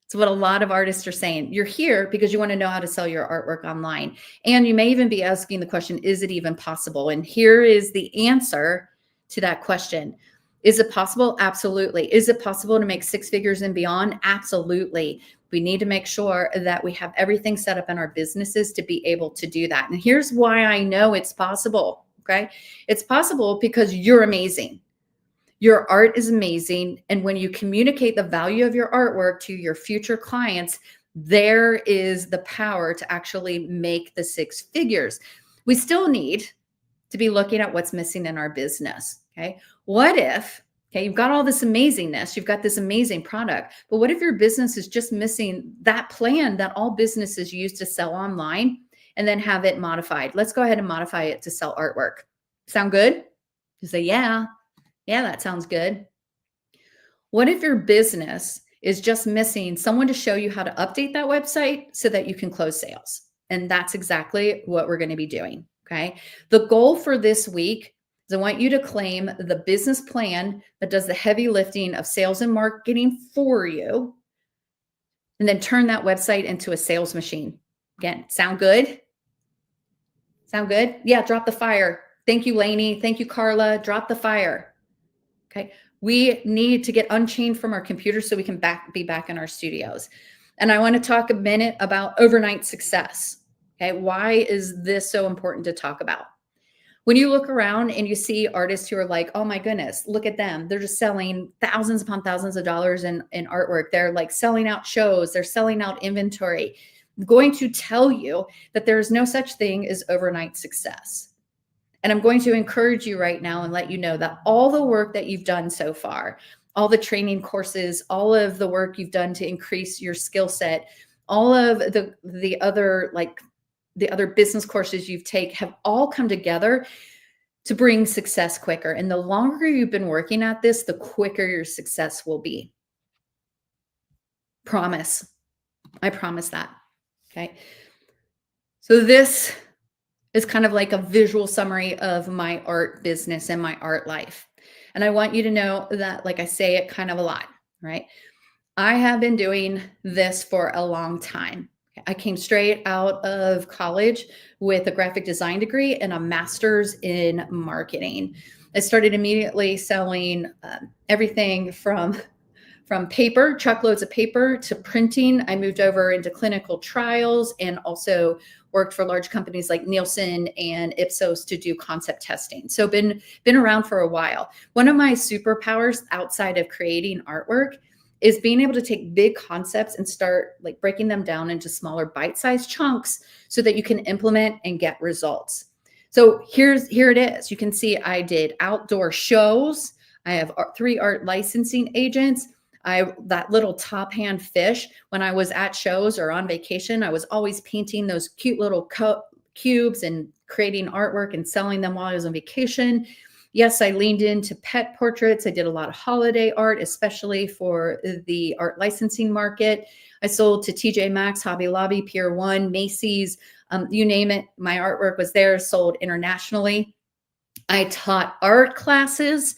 It's what a lot of artists are saying. You're here because you want to know how to sell your artwork online. And you may even be asking the question, is it even possible? And here is the answer to that question. Is it possible? Absolutely. Is it possible to make 6 figures and beyond? Absolutely. We need to make sure that we have everything set up in our businesses to be able to do that. And here's why I know it's possible. Okay. It's possible because you're amazing. Your art is amazing. And when you communicate the value of your artwork to your future clients, there is the power to actually make the 6 figures. We still need to be looking at what's missing in our business. Okay. What if, okay, you've got all this amazingness, you've got this amazing product, but what if your business is just missing that plan that all businesses use to sell online and then have it modified? Let's go ahead and modify it to sell artwork. Sound good? You say, yeah. Yeah, that sounds good. What if your business is just missing someone to show you how to update that website so that you can close sales? And that's exactly what we're going to be doing. Okay. The goal for this week is I want you to claim the business plan that does the heavy lifting of sales and marketing for you, and then turn that website into a sales machine. Again, sound good? Sound good? Yeah, drop the fire. Thank you, Lainey. Thank you, Carla. Drop the fire. Okay. We need to get unchained from our computers so we can be back in our studios. And I want to talk a minute about overnight success. Okay. Why is this so important to talk about? When you look around and you see artists who are like, oh my goodness, look at them. They're just selling thousands upon thousands of dollars in artwork. They're like selling out shows. They're selling out inventory. I'm going to tell you that there is no such thing as overnight success. And I'm going to encourage you right now and let you know that all the work that you've done so far, all the training courses, all of the work you've done to increase your skill set, all of the other business courses you've taken have all come together to bring success quicker. And the longer you've been working at this, the quicker your success will be. Promise. I promise that. Okay. So this is kind of like a visual summary of my art business and my art life. And I want you to know that, like I say it kind of a lot, right? I have been doing this for a long time. I came straight out of college with a graphic design degree and a master's in marketing. I started immediately selling everything from paper, truckloads of paper, to printing. I moved over into clinical trials and also worked for large companies like Nielsen and Ipsos to do concept testing. So been around for a while. One of my superpowers outside of creating artwork is being able to take big concepts and start like breaking them down into smaller bite-sized chunks so that you can implement and get results. So here it is. You can see I did outdoor shows. I have 3 art licensing agents. That little top hand fish, when I was at shows or on vacation, I was always painting those cute little cubes and creating artwork and selling them while I was on vacation. Yes, I leaned into pet portraits. I did a lot of holiday art, especially for the art licensing market. I sold to TJ Maxx, Hobby Lobby, Pier 1, Macy's, you name it. My artwork was there, sold internationally. I taught art classes.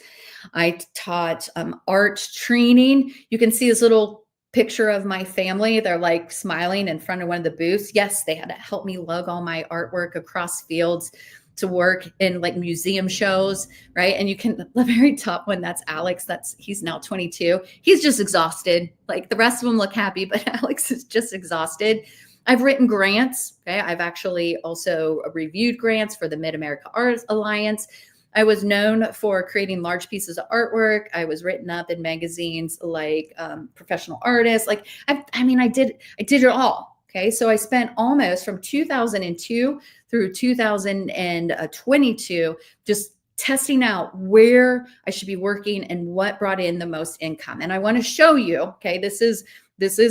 I taught art training. You can see this little picture of my family. They're like smiling in front of one of the booths. Yes, they had to help me lug all my artwork across fields to work in like museum shows, right? And you can, the very top one, that's Alex. He's now 22. He's just exhausted. Like the rest of them look happy, but Alex is just exhausted. I've written grants. Okay. I've actually also reviewed grants for the Mid-America Arts Alliance. I was known for creating large pieces of artwork. I was written up in magazines like Professional Artist. Like, I did it all. Okay. So I spent almost from 2002 through 2022 just testing out where I should be working and what brought in the most income. And I want to show you, okay, this is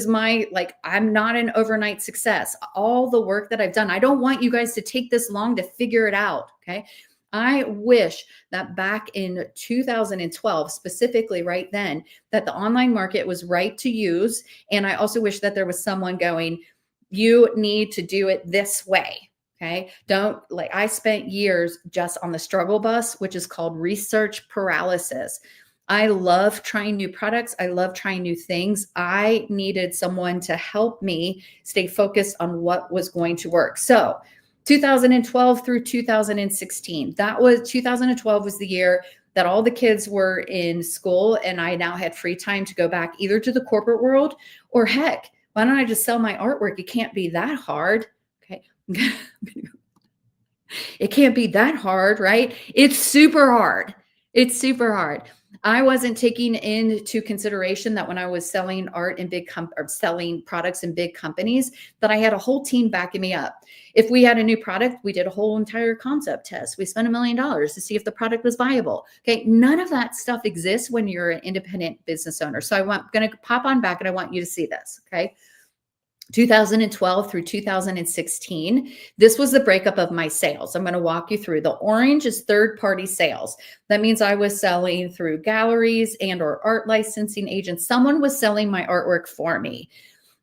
my, like, I'm not an overnight success. All the work that I've done, I don't want you guys to take this long to figure it out. Okay. I wish that back in 2012, specifically right then, that the online market was right to use. And I also wish that there was someone going, you need to do it this way. Okay. I spent years just on the struggle bus, which is called research paralysis. I love trying new products. I love trying new things. I needed someone to help me stay focused on what was going to work. So 2012 through 2016, 2012 was the year that all the kids were in school and I now had free time to go back either to the corporate world or heck, why don't I just sell my artwork? It can't be that hard. Okay. It can't be that hard, right? It's super hard. It's super hard. I wasn't taking into consideration that when I was selling art in or selling products in big companies, that I had a whole team backing me up. If we had a new product, we did a whole entire concept test. We spent $1 million to see if the product was viable. Okay. None of that stuff exists when you're an independent business owner. So I'm going to pop on back and I want you to see this. Okay. 2012 through 2016, this was the breakup of my sales. I'm going to walk you through. The orange is third-party sales. That means I was selling through galleries and or art licensing agents. Someone was selling my artwork for me.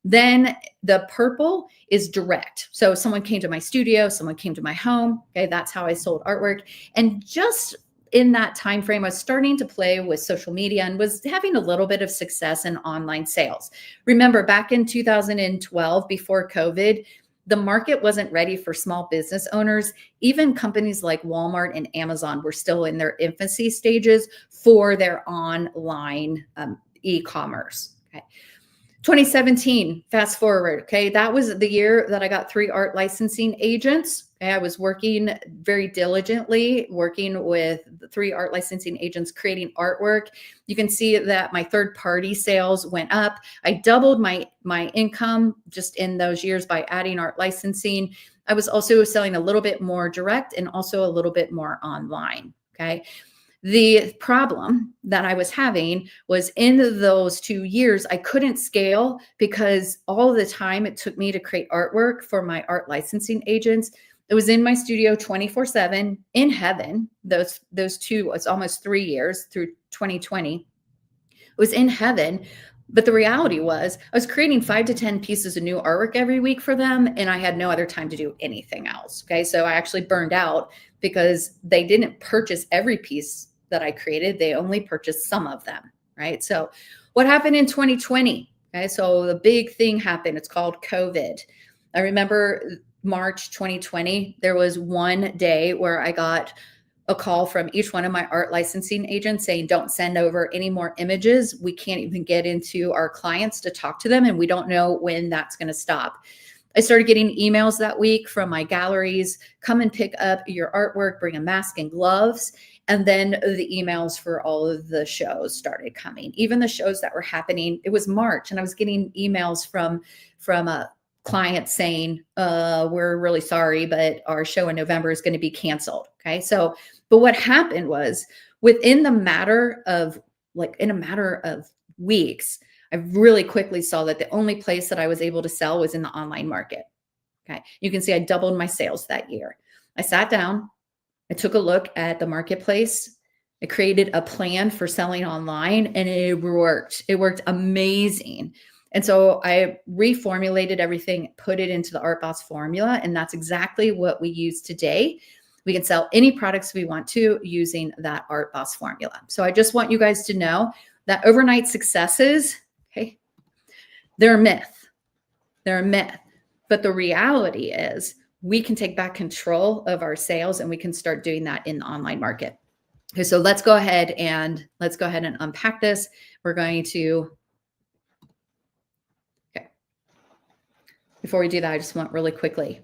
Then the purple is direct. So someone came to my studio, someone came to my home. Okay, that's how I sold artwork. And just in that time frame, I was starting to play with social media and was having a little bit of success in online sales. Remember, back in 2012, before COVID, the market wasn't ready for small business owners. Even companies like Walmart and Amazon were still in their infancy stages for their online e-commerce. Okay. 2017, fast forward. Okay. That was the year that I got 3 art licensing agents. Okay, I was working very diligently, working with the 3 art licensing agents, creating artwork. You can see that my third party sales went up. I doubled my income just in those years by adding art licensing. I was also selling a little bit more direct and also a little bit more online. Okay. The problem that I was having was in those 2 years, I couldn't scale because all the time it took me to create artwork for my art licensing agents. It was in my studio 24/7 in heaven. Those 2 was almost 3 years through 2020. It was in heaven. But the reality was I was creating 5 to 10 pieces of new artwork every week for them. And I had no other time to do anything else. Okay. So I actually burned out because they didn't purchase every piece that I created. They only purchased some of them. Right. So what happened in 2020? Okay. So the big thing happened. It's called COVID. I remember March 2020, there was one day where I got a call from each one of my art licensing agents saying, don't send over any more images. We can't even get into our clients to talk to them. And we don't know when that's going to stop. I started getting emails that week from my galleries, come and pick up your artwork, bring a mask and gloves. And then the emails for all of the shows started coming, even the shows that were happening. It was March and I was getting emails from a client saying, we're really sorry, but our show in November is going to be canceled. Okay. So, but what happened was in a matter of weeks, I really quickly saw that the only place that I was able to sell was in the online market. Okay. You can see I doubled my sales that year. I sat down, I took a look at the marketplace. I created a plan for selling online and it worked. It worked amazing. And so I reformulated everything, put it into the Art Boss formula. And that's exactly what we use today. We can sell any products we want to using that Art Boss formula. So I just want you guys to know that overnight successes, okay, they're a myth. They're a myth. But the reality is we can take back control of our sales and we can start doing that in the online market. Okay, so let's go ahead and unpack this. We're going to, okay. Before we do that, I just want really quickly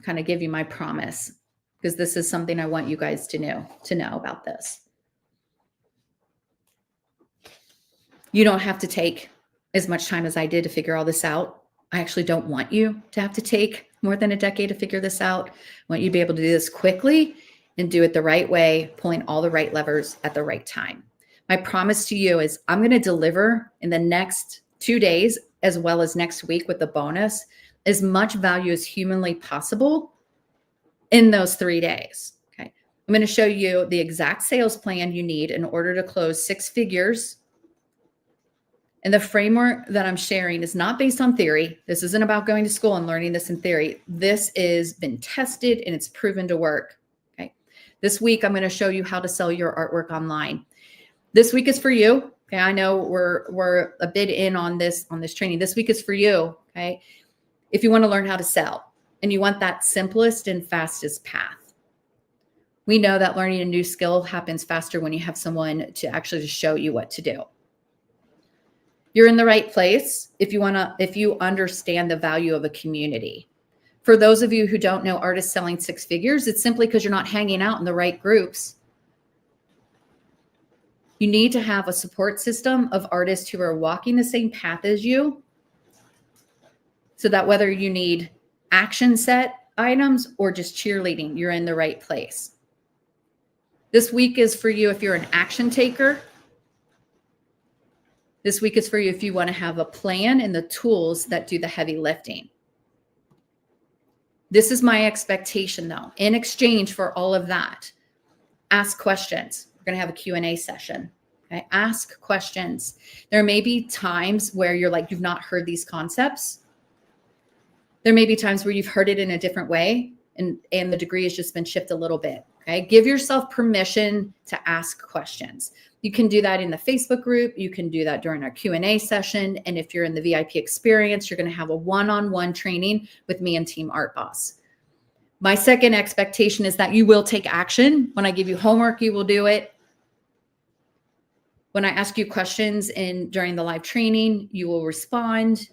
kind of give you my promise, because this is something I want you guys to know about this. You don't have to take as much time as I did to figure all this out. I actually don't want you to have to take more than a decade to figure this out. I want you to be able to do this quickly and do it the right way, pulling all the right levers at the right time. My promise to you is I'm going to deliver in the next 2 days, as well as next week with the bonus, as much value as humanly possible in those 3 days. Okay. I'm going to show you the exact sales plan you need in order to close 6 figures. And the framework that I'm sharing is not based on theory. This isn't about going to school and learning this in theory. This has been tested and it's proven to work. Okay. This week, I'm going to show you how to sell your artwork online. This week is for you. Okay. I know we're a bit in on this training. This week is for you. Okay. If you want to learn how to sell and you want that simplest and fastest path. We know that learning a new skill happens faster when you have someone to actually just show you what to do. You're in the right place if you understand the value of a community. For those of you who don't know artists selling 6 figures, it's simply because you're not hanging out in the right groups. You need to have a support system of artists who are walking the same path as you, so that whether you need action set items or just cheerleading, you're in the right place. This week is for you if you're an action taker. This week is for you if you want to have a plan and the tools that do the heavy lifting. This is my expectation, though. In exchange for all of that, ask questions. We're going to have a Q&A session. Okay? Ask questions. There may be times where you're like, you've not heard these concepts. There may be times where you've heard it in a different way and the degree has just been shifted a little bit. Okay? Give yourself permission to ask questions. You can do that in the Facebook group. You can do that during our Q&A session. And if you're in the VIP experience, you're going to have a one-on-one training with me and Team Art Boss. My second expectation is that you will take action. When I give you homework, you will do it. When I ask you questions during the live training, you will respond.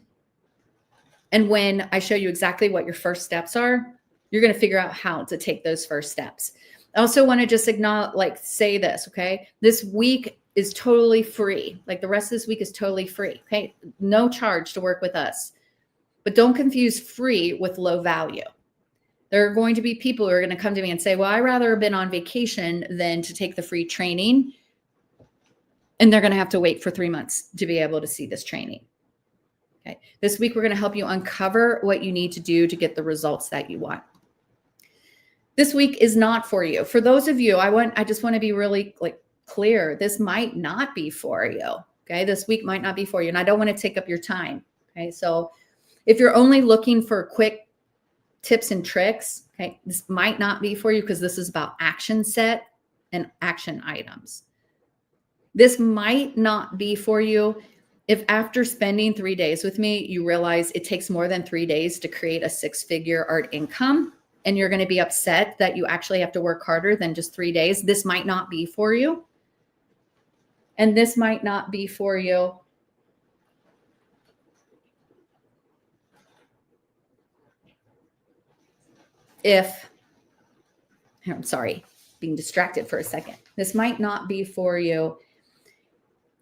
And when I show you exactly what your first steps are, you're going to figure out how to take those first steps. I also want to just say this, okay? This week is totally free. Like the rest of this week is totally free, okay? No charge to work with us. But don't confuse free with low value. There are going to be people who are going to come to me and say, well, I'd rather have been on vacation than to take the free training. And they're going to have to wait for 3 months to be able to see this training. Okay. This week, we're going to help you uncover what you need to do to get the results that you want. This week is not for you. For those of you, I just want to be really clear. This might not be for you. Okay. This week might not be for you. And I don't want to take up your time. Okay. So if you're only looking for quick tips and tricks, okay, this might not be for you because this is about action set and action items. This might not be for you if after spending 3 days with me, you realize it takes more than 3 days to create a 6-figure art income, and you're going to be upset that you actually have to work harder than just 3 days. This might not be for you. And this might not be for you I'm sorry, being distracted for a second. This might not be for you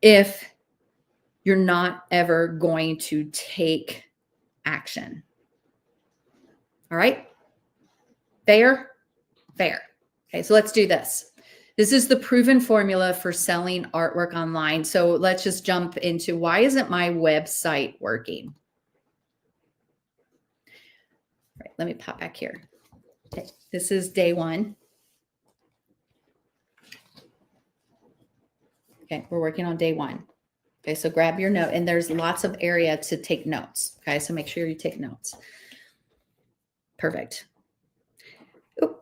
if you're not ever going to take action. All right? Fair? Fair. Okay, so let's do this. This is the proven formula for selling artwork online. So let's just jump into why isn't my website working? All right, let me pop back here. Okay, this is day 1. Okay, we're working on day 1. Okay, so grab your note, and there's lots of area to take notes. Okay, so make sure you take notes. Perfect. Ooh,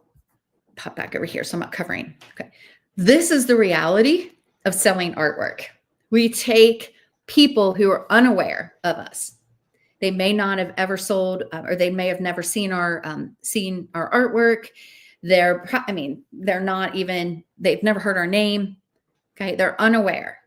pop back over here so I'm not covering. Okay, this is the reality of selling artwork. We take people who are unaware of us. They may not have ever sold, or they may have never seen our artwork. They're not even, they've never heard our name. Okay, they're unaware.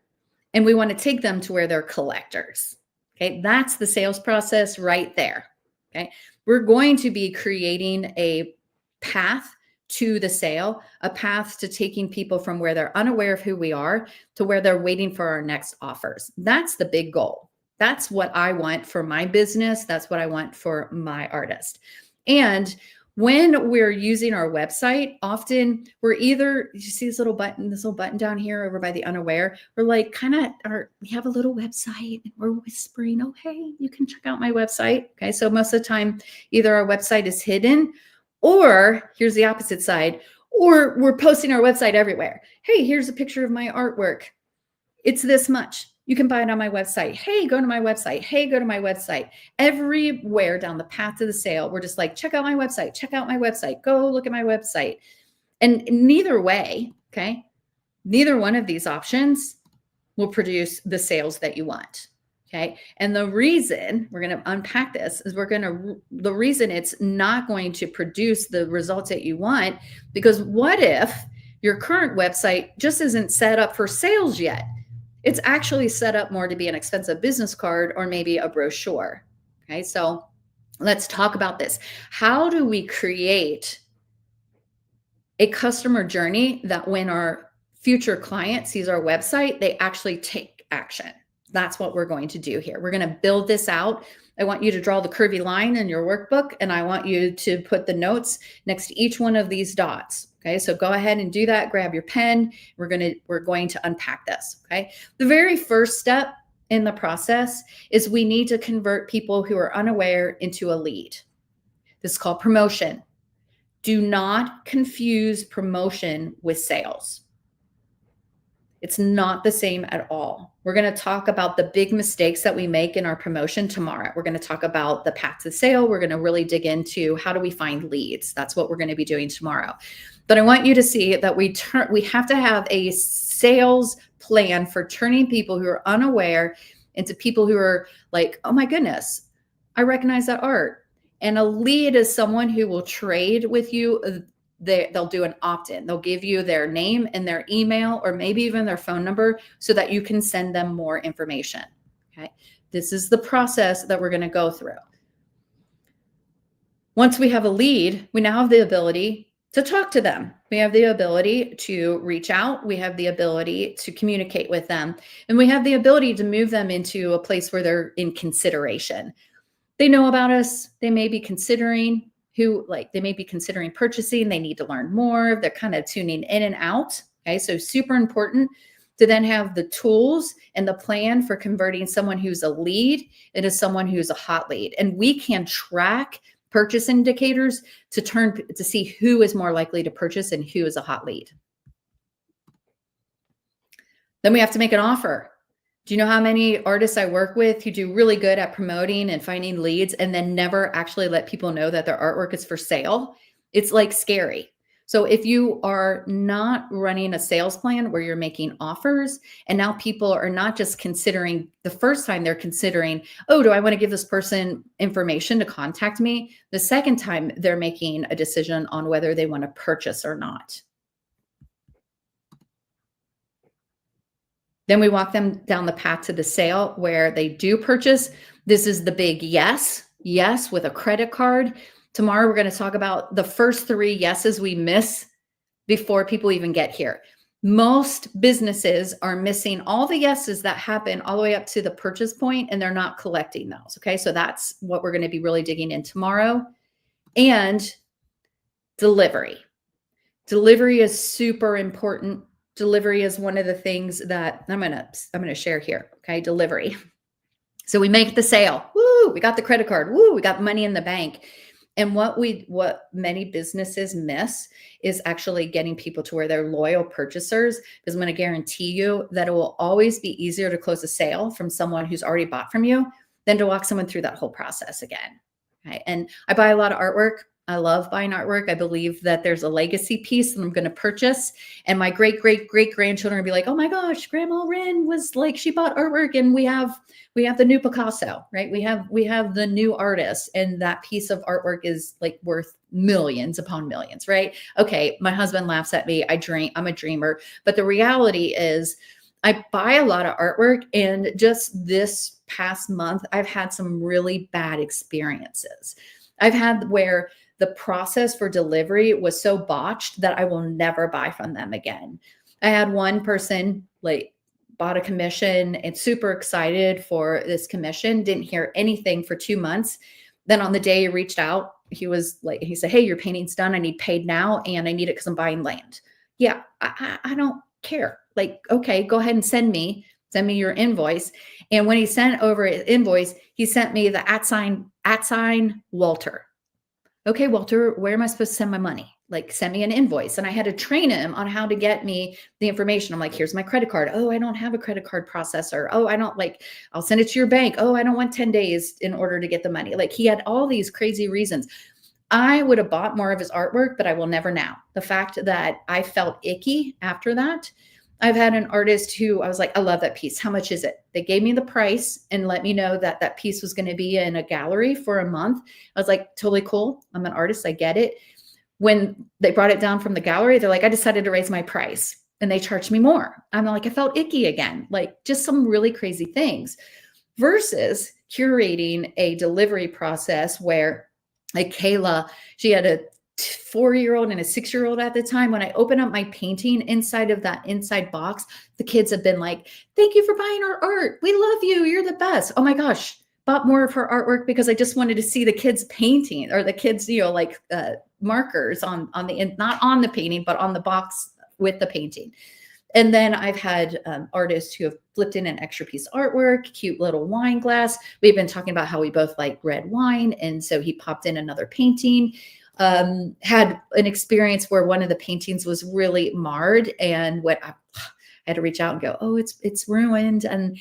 And we want to take them to where they're collectors. Okay, that's the sales process right there. Okay, we're going to be creating a path to the sale, a path to taking people from where they're unaware of who we are to where they're waiting for our next offers. That's the big goal. That's what I want for my business. That's what I want for my artist. And when we're using our website, often we're either, you see this little button down here over by the unaware, we're like we have a little website and we're whispering, oh, hey, you can check out my website. Okay. So most of the time, either our website is hidden, or here's the opposite side, or we're posting our website everywhere. Hey, here's a picture of my artwork. It's this much. You can buy it on my website. Hey, go to my website. Hey, go to my website. Everywhere down the path to the sale, we're just like, check out my website. Check out my website. Go look at my website. And neither way, okay, neither one of these options will produce the sales that you want. Okay. And the reason we're going to unpack this is the reason it's not going to produce the results that you want, because what if your current website just isn't set up for sales yet? It's actually set up more to be an expensive business card or maybe a brochure. Okay, so let's talk about this. How do we create a customer journey that when our future client sees our website, they actually take action? That's what we're going to do here. We're going to build this out. I want you to draw the curvy line in your workbook, and I want you to put the notes next to each one of these dots. Okay, so go ahead and do that. Grab your pen. We're going to unpack this. Okay, the very first step in the process is we need to convert people who are unaware into a lead. This is called promotion. Do not confuse promotion with sales. It's not the same at all. We're going to talk about the big mistakes that we make in our promotion tomorrow. We're going to talk about the path to sale. We're going to really dig into how do we find leads. That's what we're going to be doing tomorrow. But I want you to see that we have to have a sales plan for turning people who are unaware into people who are like, oh my goodness, I recognize that art. And a lead is someone who will trade with you they'll do an opt-in. They'll give you their name and their email, or maybe even their phone number, so that you can send them more information. Okay. This is the process that we're going to go through. Once we have a lead, we now have the ability to talk to them. We have the ability to reach out. We have the ability to communicate with them. And we have the ability to move them into a place where they're in consideration. They know about us. They may be considering they may be considering purchasing. They need to learn more. They're kind of tuning in and out. Okay. So super important to then have the tools and the plan for converting someone who's a lead into someone who's a hot lead. And we can track purchase indicators to see who is more likely to purchase and who is a hot lead. Then we have to make an offer. Do you know how many artists I work with who do really good at promoting and finding leads and then never actually let people know that their artwork is for sale? It's like scary. So if you are not running a sales plan where you're making offers, and now people are not just considering the first time, they're considering, oh, do I want to give this person information to contact me? The second time, they're making a decision on whether they want to purchase or not. Then we walk them down the path to the sale where they do purchase. This is the big yes with a credit card. Tomorrow, we're going to talk about the first 3 yeses we miss before people even get here. Most businesses are missing all the yeses that happen all the way up to the purchase point, and they're not collecting those. Okay. So that's what we're going to be really digging in tomorrow. And delivery. Delivery is super important. Delivery is one of the things that I'm going to share here. Okay. Delivery. So we make the sale. Woo, we got the credit card. Woo, we got money in the bank. And what many businesses miss is actually getting people to where they're loyal purchasers, because I'm going to guarantee you that it will always be easier to close a sale from someone who's already bought from you than to walk someone through that whole process again. Okay. And I buy a lot of artwork. I love buying artwork. I believe that there's a legacy piece that I'm going to purchase. And my great grandchildren will be like, oh my gosh, Grandma Ren was like, she bought artwork, and we have the new Picasso, right? We have the new artist, and that piece of artwork is like worth millions upon millions, right? Okay. My husband laughs at me. I'm a dreamer, but the reality is I buy a lot of artwork, and just this past month, I've had some really bad experiences. I've had where the process for delivery was so botched that I will never buy from them again. I had one person bought a commission and super excited for this commission, didn't hear anything for 2 months. Then on the day he reached out, he said, hey, your painting's done. I need paid now, and I need it because I'm buying land. Yeah, I don't care. Okay, go ahead and send me your invoice. And when he sent over his invoice, he sent me the @ Walter. Okay, Walter, where am I supposed to send my money? Send me an invoice. And I had to train him on how to get me the information. I'm like, here's my credit card. Oh, I don't have a credit card processor. Oh, I'll send it to your bank. Oh, I don't want 10 days in order to get the money. He had all these crazy reasons. I would have bought more of his artwork, but I will never now. The fact that I felt icky after that. I've had an artist who I was like, I love that piece. How much is it? They gave me the price and let me know that that piece was going to be in a gallery for a month. I was like, totally cool. I'm an artist. I get it. When they brought it down from the gallery, they're like, I decided to raise my price, and they charged me more. I'm like, I felt icky again, just some really crazy things, versus curating a delivery process where Kayla, she had a 4-year-old and a 6-year-old at the time. When I open up my painting, inside of that inside box, the kids have been like, thank you for buying our art. We love you. You're the best. Oh my gosh. Bought more of her artwork because I just wanted to see the kids painting, or the kids, markers on the, not on the painting, but on the box with the painting. And then I've had artists who have flipped in an extra piece of artwork, cute little wine glass. We've been talking about how we both like red wine. And so he popped in another painting. Had an experience where one of the paintings was really marred, and I had to reach out and go, oh, it's ruined. And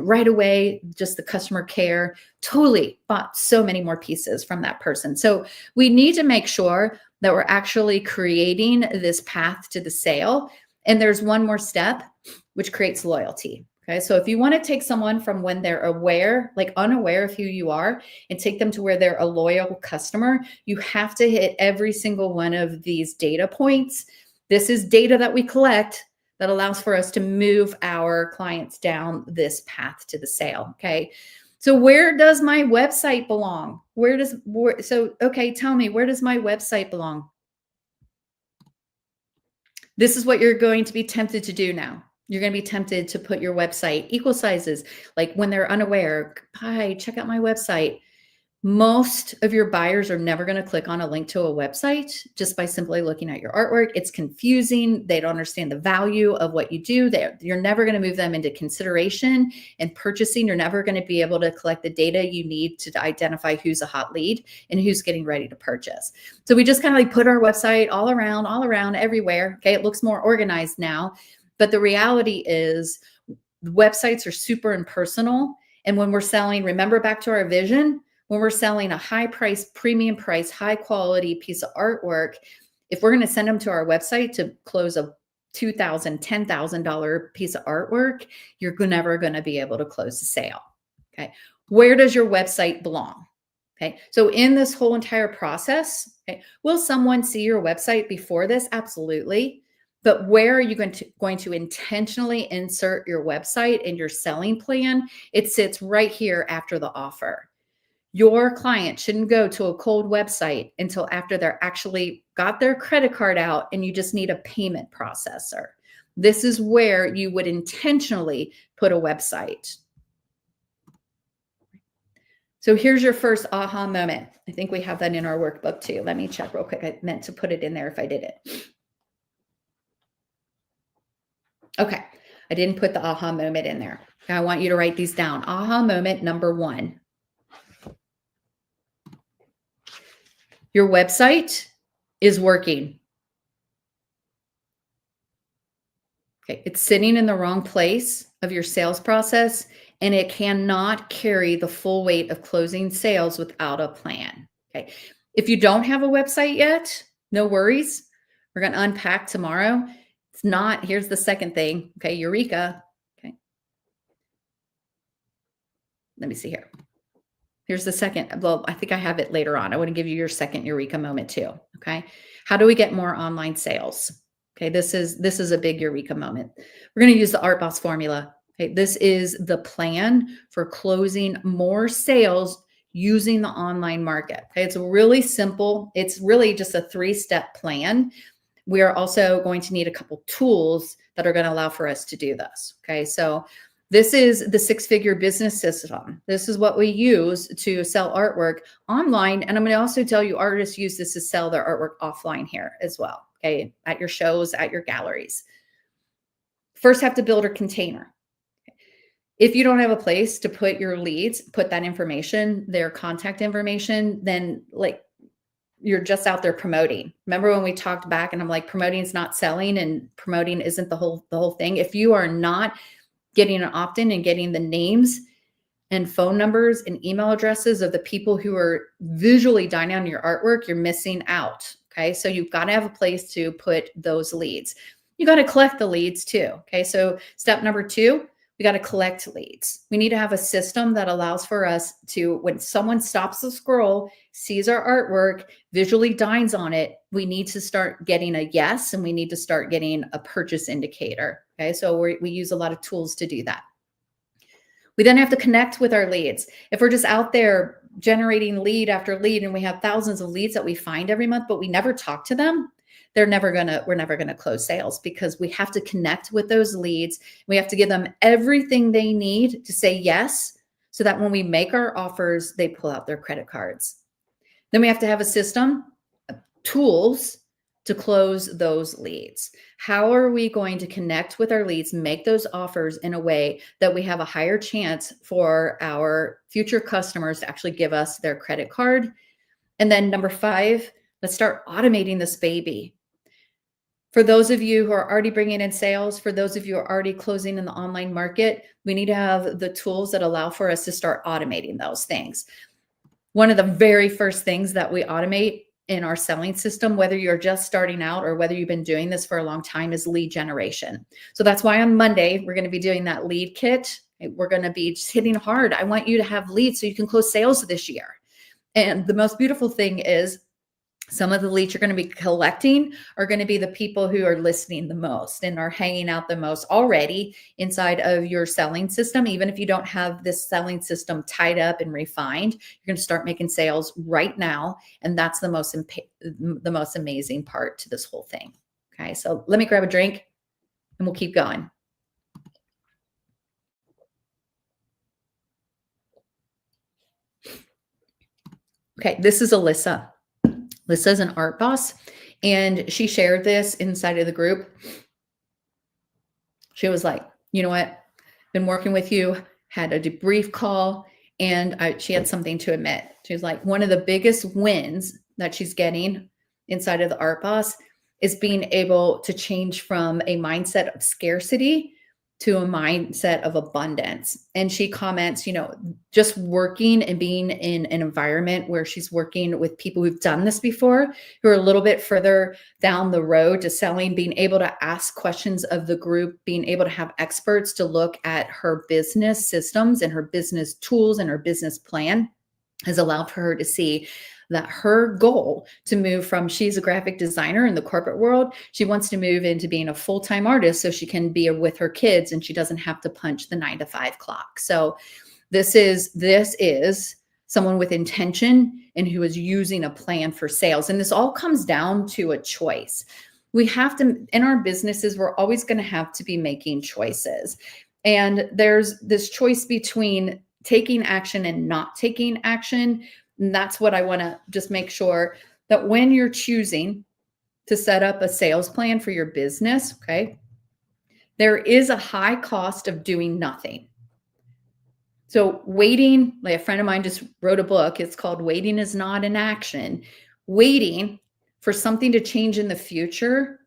right away, just the customer care, totally bought so many more pieces from that person. So we need to make sure that we're actually creating this path to the sale. And there's one more step, which creates loyalty. Okay, so if you want to take someone from when they're aware, like unaware of who you are, and take them to where they're a loyal customer, you have to hit every single one of these data points. This is data that we collect that allows for us to move our clients down this path to the sale. Okay, so where does my website belong? Okay, tell me, where does my website belong? This is what you're going to be tempted to do now. You're going to be tempted to put your website equal sizes, like when they're unaware. Hi, check out my website. Most of your buyers are never going to click on a link to a website just by simply looking at your artwork. It's confusing. They don't understand the value of what you do. You're never going to move them into consideration and purchasing. You're never going to be able to collect the data you need to identify who's a hot lead and who's getting ready to purchase. So we just kind of like put our website all around, everywhere. Okay, it looks more organized now. But the reality is websites are super impersonal. And when we're selling, remember back to our vision, when we're selling a high price, premium price, high quality piece of artwork, if we're going to send them to our website to close a $2,000, $10,000 piece of artwork, you're never going to be able to close the sale. Okay. Where does your website belong? Okay. So in this whole entire process, okay, will someone see your website before this? Absolutely. But where are you going to intentionally insert your website in your selling plan? It sits right here after the offer. Your client shouldn't go to a cold website until after they're actually got their credit card out and you just need a payment processor. This is where you would intentionally put a website. So here's your first aha moment. I think we have that in our workbook too. Let me check real quick. I meant to put it in there if I did it. Okay, I didn't put the aha moment in there. I want you to write these down. Aha moment number 1. Your website is working. Okay, it's sitting in the wrong place of your sales process, and it cannot carry the full weight of closing sales without a plan. Okay, if you don't have a website yet, no worries. We're going to unpack tomorrow. It's not, here's the second thing. Okay, Eureka. Okay, let me see here. Here's the second. Well, I think I have it later on. I want to give you your second Eureka moment too. Okay. How do we get more online sales? Okay. This is a big Eureka moment. We're going to use the Art Boss formula. Okay. This is the plan for closing more sales using the online market. Okay. It's really simple. It's really just a 3-step plan. We are also going to need a couple tools that are going to allow for us to do this. Okay. So this is the 6-figure business system. This is what we use to sell artwork online. And I'm going to also tell you artists use this to sell their artwork offline here as well. Okay. At your shows, at your galleries. First, have to build a container. If you don't have a place to put your leads, put that information, their contact information, then like you're just out there promoting. Remember when we talked back and I'm like, promoting is not selling and promoting isn't the whole thing. If you are not getting an opt-in and getting the names and phone numbers and email addresses of the people who are visually dining on your artwork, you're missing out. Okay. So you've got to have a place to put those leads. You got to collect the leads too. Okay. So step number 2, we got to collect leads. We need to have a system that allows for us to, when someone stops the scroll, sees our artwork, visually dines on it, we need to start getting a yes, and we need to start getting a purchase indicator. Okay, so we use a lot of tools to do that. We then have to connect with our leads. If we're just out there generating lead after lead and we have thousands of leads that we find every month, but we never talk to them, we're never gonna close sales, because we have to connect with those leads. We have to give them everything they need to say yes, so that when we make our offers, they pull out their credit cards. Then we have to have a system, tools to close those leads. How are we going to connect with our leads, make those offers in a way that we have a higher chance for our future customers to actually give us their credit card? And then number 5, let's start automating this baby. For those of you who are already bringing in sales, for those of you who are already closing in the online market, we need to have the tools that allow for us to start automating those things. One of the very first things that we automate in our selling system, whether you're just starting out or whether you've been doing this for a long time, is lead generation. So that's why on Monday, we're going to be doing that lead kit. We're going to be just hitting hard. I want you to have leads so you can close sales this year. And the most beautiful thing is, some of the leads you're going to be collecting are going to be the people who are listening the most and are hanging out the most already inside of your selling system. Even if you don't have this selling system tied up and refined, you're going to start making sales right now. And that's the most amazing part to this whole thing. Okay. So let me grab a drink and we'll keep going. Okay. This is Alyssa. Alyssa's an art boss, and she shared this inside of the group. She was like, you know what? Been working with you, had a debrief call, and she had something to admit. She was like, one of the biggest wins that she's getting inside of the art boss is being able to change from a mindset of scarcity to a mindset of abundance. And she comments, just working and being in an environment where she's working with people who've done this before, who are a little bit further down the road to selling, being able to ask questions of the group, being able to have experts to look at her business systems and her business tools and her business plan has allowed for her to see that her goal to move from, she's a graphic designer in the corporate world, she wants to move into being a full-time artist so she can be with her kids and she doesn't have to punch the 9-to-5 clock. So this is someone with intention and who is using a plan for sales. And this all comes down to a choice. We have to, in our businesses, we're always going to have to be making choices. And there's this choice between taking action and not taking action. And that's what I want to just make sure that when you're choosing to set up a sales plan for your business, okay, there is a high cost of doing nothing. So waiting, like a friend of mine just wrote a book. It's called Waiting is Not an Action. Waiting for something to change in the future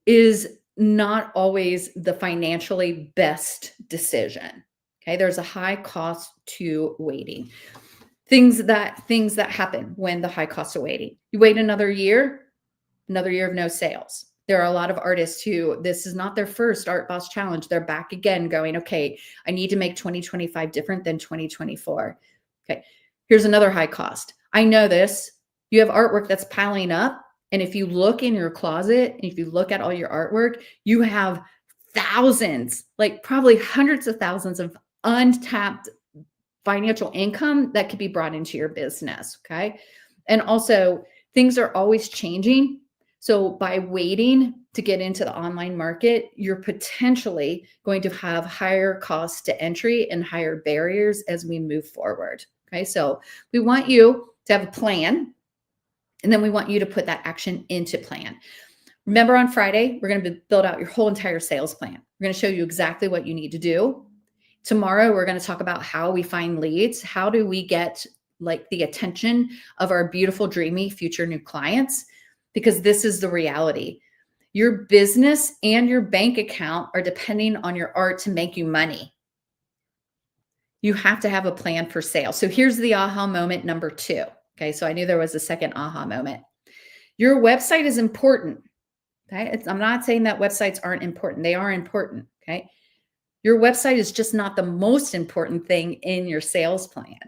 is not always the financially best decision. Okay, there's a high cost to waiting. Things that happen when the high cost of waiting. You wait another year of no sales. There are a lot of artists who this is not their first Art Boss Challenge. They're back again going, okay, I need to make 2025 different than 2024. Okay, here's another high cost. I know this. You have artwork that's piling up. And if you look in your closet, and if you look at all your artwork, you have thousands, like probably hundreds of thousands of untapped financial income that could be brought into your business. Okay. And also things are always changing. So by waiting to get into the online market, you're potentially going to have higher costs to entry and higher barriers as we move forward. Okay. So we want you to have a plan, and then we want you to put that action into plan. Remember, on Friday, we're going to build out your whole entire sales plan. We're going to show you exactly what you need to do. Tomorrow, we're going to talk about how we find leads. How do we get like the attention of our beautiful, dreamy future new clients? Because this is the reality. Your business and your bank account are depending on your art to make you money. You have to have a plan for sales. So here's the aha moment number 2. Okay, so I knew there was a second aha moment. Your website is important. Okay, I'm not saying that websites aren't important. They are important. Okay. Your website is just not the most important thing in your sales plan.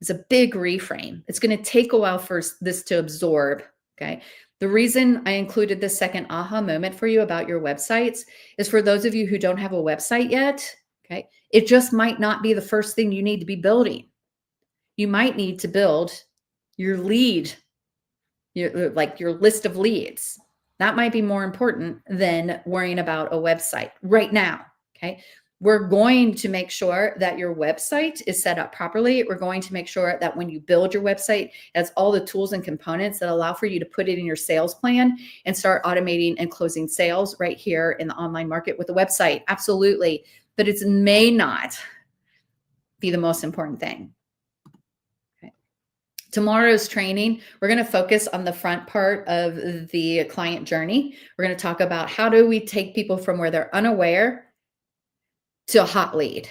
It's a big reframe. It's going to take a while for this to absorb. Okay. The reason I included the second aha moment for you about your websites is for those of you who don't have a website yet. Okay. It just might not be the first thing you need to be building. You might need to build your lead, your list of leads. That might be more important than worrying about a website right now. Okay. We're going to make sure that your website is set up properly. We're going to make sure that when you build your website, it has all the tools and components that allow for you to put it in your sales plan and start automating and closing sales right here in the online market with the website. Absolutely. But it may not be the most important thing. Okay. Tomorrow's training, we're going to focus on the front part of the client journey. We're going to talk about how do we take people from where they're unaware to a hot lead.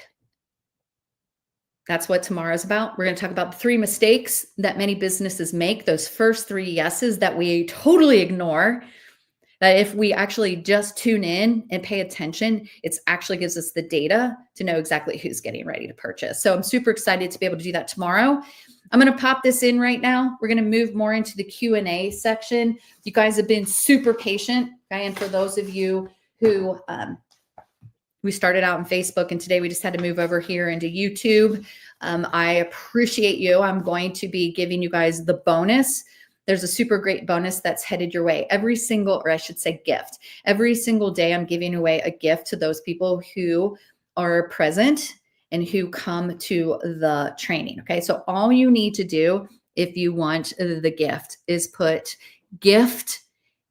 That's what tomorrow's about. We're going to talk about the 3 mistakes that many businesses make, those first 3 yeses that we totally ignore. That if we actually just tune in and pay attention, it actually gives us the data to know exactly who's getting ready to purchase. So I'm super excited to be able to do that tomorrow. I'm going to pop this in right now. We're going to move more into the Q&A section. You guys have been super patient. Okay? And for those of you who we started out on Facebook and today we just had to move over here into YouTube, I appreciate you. I'm going to be giving you guys the bonus. There's a super great bonus that's headed your way every single, or I should say gift. Every single day I'm giving away a gift to those people who are present and who come to the training. Okay. So all you need to do if you want the gift is put gift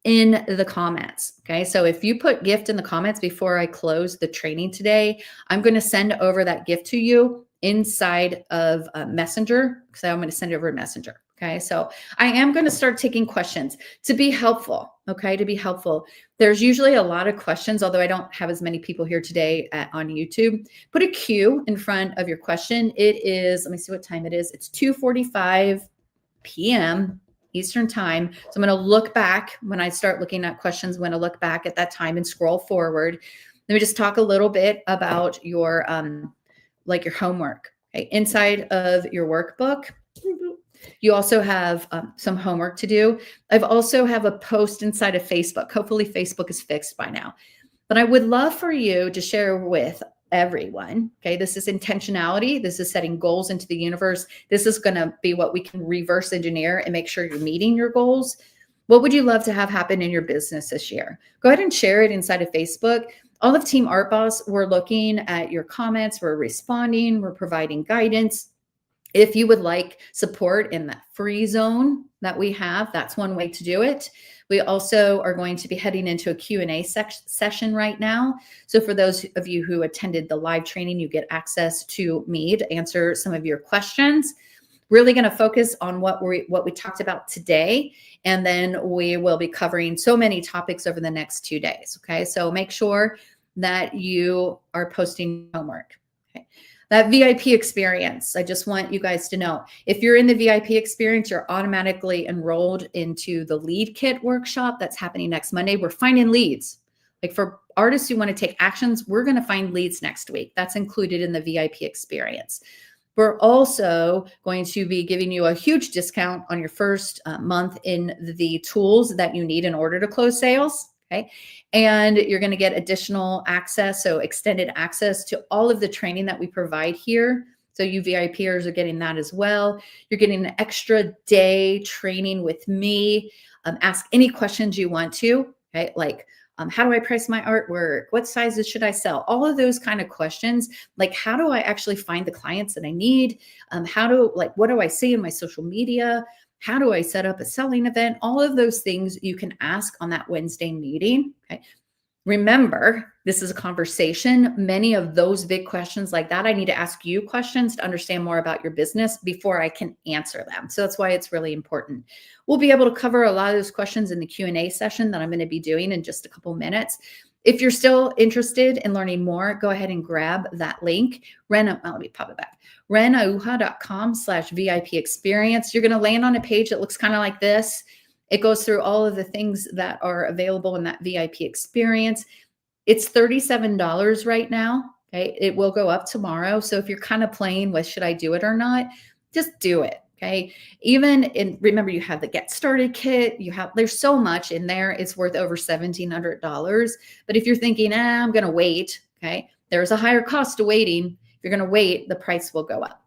in the comments. Okay. So if you put gift in the comments before I close the training today, I'm going to send over that gift to you inside of Messenger. So I'm going to send it over Messenger. Okay. So I am going to start taking questions to be helpful. Okay. To be helpful. There's usually a lot of questions, although I don't have as many people here today on YouTube. Put a Q in front of your question. It is, let me see what time it is. It's 2:45 p.m. Eastern time. So I'm going to look back when I start looking at questions. I'm going to look back at that time and scroll forward. Let me just talk a little bit about your, like your homework. Okay. Inside of your workbook, you also have some homework to do. I've also have a post inside of Facebook. Hopefully Facebook is fixed by now, but I would love for you to share with everyone. Okay. This is intentionality. This is setting goals into the universe. This is going to be what we can reverse engineer and make sure you're meeting your goals. What would you love to have happen in your business this year? Go ahead and share it inside of Facebook. All of Team Art Boss, we're looking at your comments. We're responding. We're providing guidance. If you would like support in that free zone that we have, that's one way to do it. We also are going to be heading into a Q&A session right now. So for those of you who attended the live training, you get access to me to answer some of your questions. Really going to focus on what we talked about today. And then we will be covering so many topics over the next 2 days. Okay. So make sure that you are posting homework. Okay. That VIP experience, I just want you guys to know, if you're in the VIP experience, you're automatically enrolled into the lead kit workshop that's happening next Monday. We're finding leads. Like for artists who want to take actions, we're going to find leads next week. That's included in the VIP experience. We're also going to be giving you a huge discount on your first month in the tools that you need in order to close sales. Okay. And you're going to get additional access. So extended access to all of the training that we provide here. So you VIPers are getting that as well. You're getting an extra day training with me. Ask any questions you want to, okay? Like, how do I price my artwork? What sizes should I sell? All of those kind of questions. Like, how do I actually find the clients that I need? What do I see in my social media? How do I set up a selling event? All of those things you can ask on that Wednesday meeting. Okay. Remember, this is a conversation. Many of those big questions like that, I need to ask you questions to understand more about your business before I can answer them. So that's why it's really important. We'll be able to cover a lot of those questions in the Q&A session that I'm going to be doing in just a couple minutes. If you're still interested in learning more, go ahead and grab that link. Let me pop it back. renauha.com/VIP experience. You're going to land on a page that looks kind of like this. It goes through all of the things that are available in that VIP experience. It's $37 right now. Okay. It will go up tomorrow. So if you're kind of playing with, should I do it or not? Just do it. Okay. Remember, you have the get started kit. There's so much in there. It's worth over $1,700. But if you're thinking, I'm going to wait. Okay. There's a higher cost to waiting. If you're going to wait, the price will go up.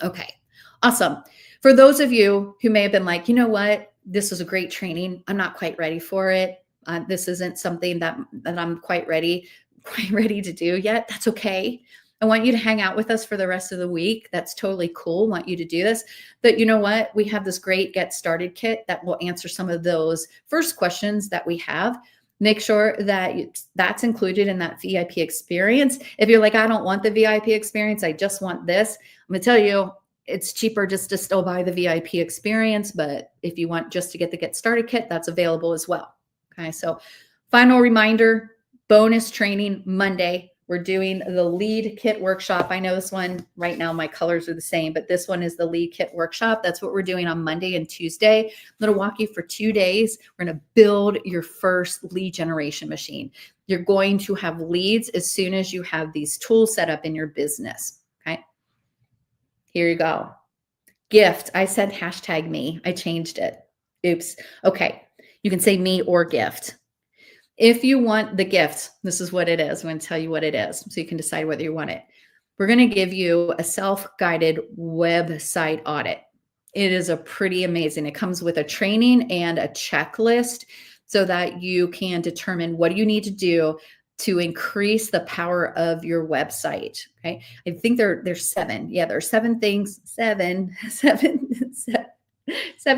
Okay. Awesome. For those of you who may have been like, you know what? This was a great training. I'm not quite ready for it. This isn't something that I'm quite ready to do yet. That's okay. I want you to hang out with us for the rest of the week. That's totally cool. I want you to do this. But you know what? We have this great Get Started kit that will answer some of those first questions that we have. Make sure that that's included in that VIP experience. If you're like, I don't want the VIP experience, I just want this, I'm going to tell you, it's cheaper just to still buy the VIP experience. But if you want just to get the Get Started kit, that's available as well. Okay. So final reminder, bonus training Monday. We're doing the lead kit workshop. I know this one right now, my colors are the same, but this one is the lead kit workshop. That's what we're doing on Monday and Tuesday. I'm going to walk you for 2 days. We're going to build your first lead generation machine. You're going to have leads as soon as you have these tools set up in your business. Okay. Here you go. Gift. I said hashtag me. I changed it. Oops. Okay. You can say me or gift. If you want the gift, this is what it is. I'm going to tell you what it is so you can decide whether you want it. We're going to give you a self-guided website audit. It is a pretty amazing. It comes with a training and a checklist so that you can determine what you need to do to increase the power of your website. Okay. I think there's 7. Yeah, there are 7 things, seven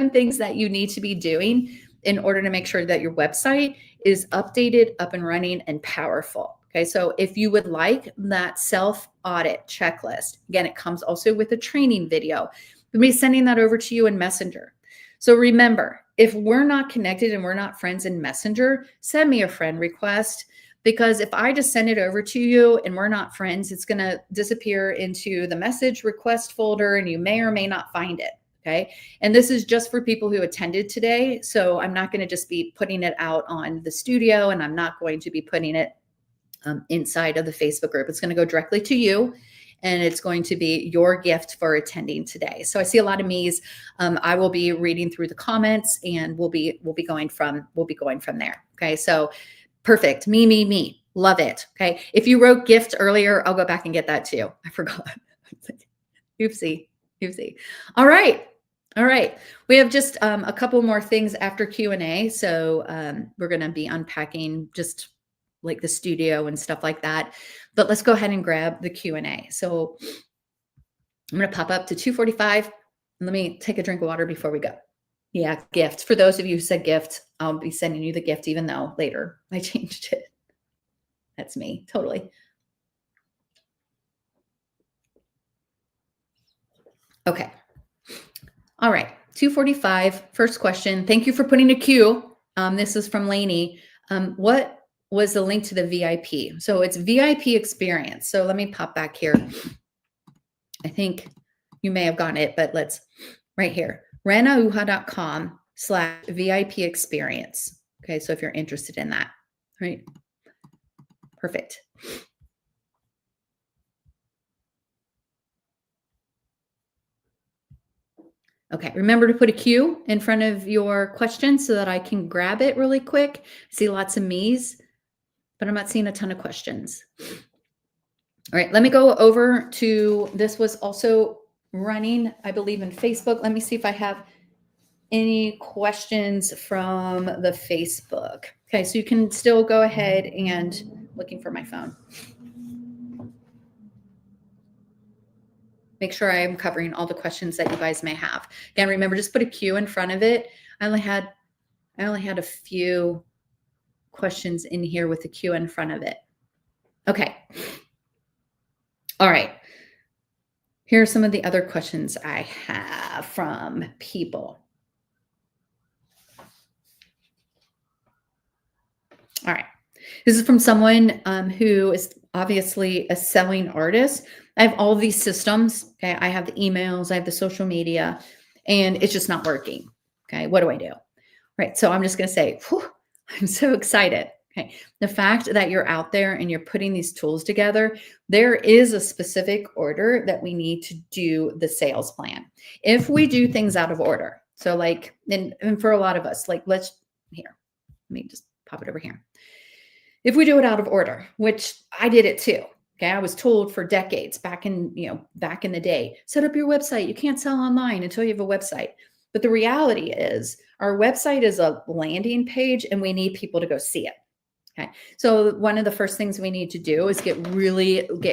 things that you need to be doing in order to make sure that your website is updated, up and running, and powerful. Okay, so if you would like that self-audit checklist, again, it comes also with a training video. We'll be sending that over to you in Messenger. So remember, if we're not connected and we're not friends in Messenger, send me a friend request, because if I just send it over to you and we're not friends, it's going to disappear into the message request folder and you may or may not find it. Okay. And this is just for people who attended today. So I'm not going to just be putting it out on the studio, and I'm not going to be putting it inside of the Facebook group. It's going to go directly to you, and it's going to be your gift for attending today. So I see a lot of me's. I will be reading through the comments, and we'll be going from there. Okay. So perfect. Me. Love it. Okay. If you wrote gift earlier, I'll go back and get that too. I forgot. Oopsie. All right. We have just a couple more things after Q&A. So we're going to be unpacking just like the studio and stuff like that. But let's go ahead and grab the Q&A. So I'm going to pop up to 2:45. Let me take a drink of water before we go. Yeah, gift. For those of you who said gift, I'll be sending you the gift, even though later I changed it. That's me, totally. Okay. All right. 2:45. First question. Thank you for putting a Q. This is from Lainey. What was the link to the VIP? So it's VIP experience. So let me pop back here. I think you may have gotten it, but let's right here. ranauja.com/VIP experience. Okay. So if you're interested in that, right? Perfect. Okay, remember to put a Q in front of your question so that I can grab it really quick. I see lots of me's, but I'm not seeing a ton of questions. All right, let me go over to, this was also running, I believe, in Facebook. Let me see if I have any questions from the Facebook. Okay, so you can still go ahead and looking for my phone. Make sure I am covering all the questions that you guys may have. Again, remember, just put a Q in front of it. I only had a few questions in here with the Q in front of it. Okay. All right. Here are some of the other questions I have from people. All right. This is from someone who is obviously a selling artist. I have all these systems. Okay. I have the emails, I have the social media, and it's just not working. Okay. What do I do? Right. So I'm just going to say, whew, I'm so excited. Okay. The fact that you're out there and you're putting these tools together, there is a specific order that we need to do the sales plan. If we do things out of order, so like, and for a lot of us, like let me just pop it over here. If we do it out of order, which I did it too. Okay. I was told for decades back in the day, set up your website. You can't sell online until you have a website. But the reality is our website is a landing page and we need people to go see it. Okay. So one of the first things we need to do is get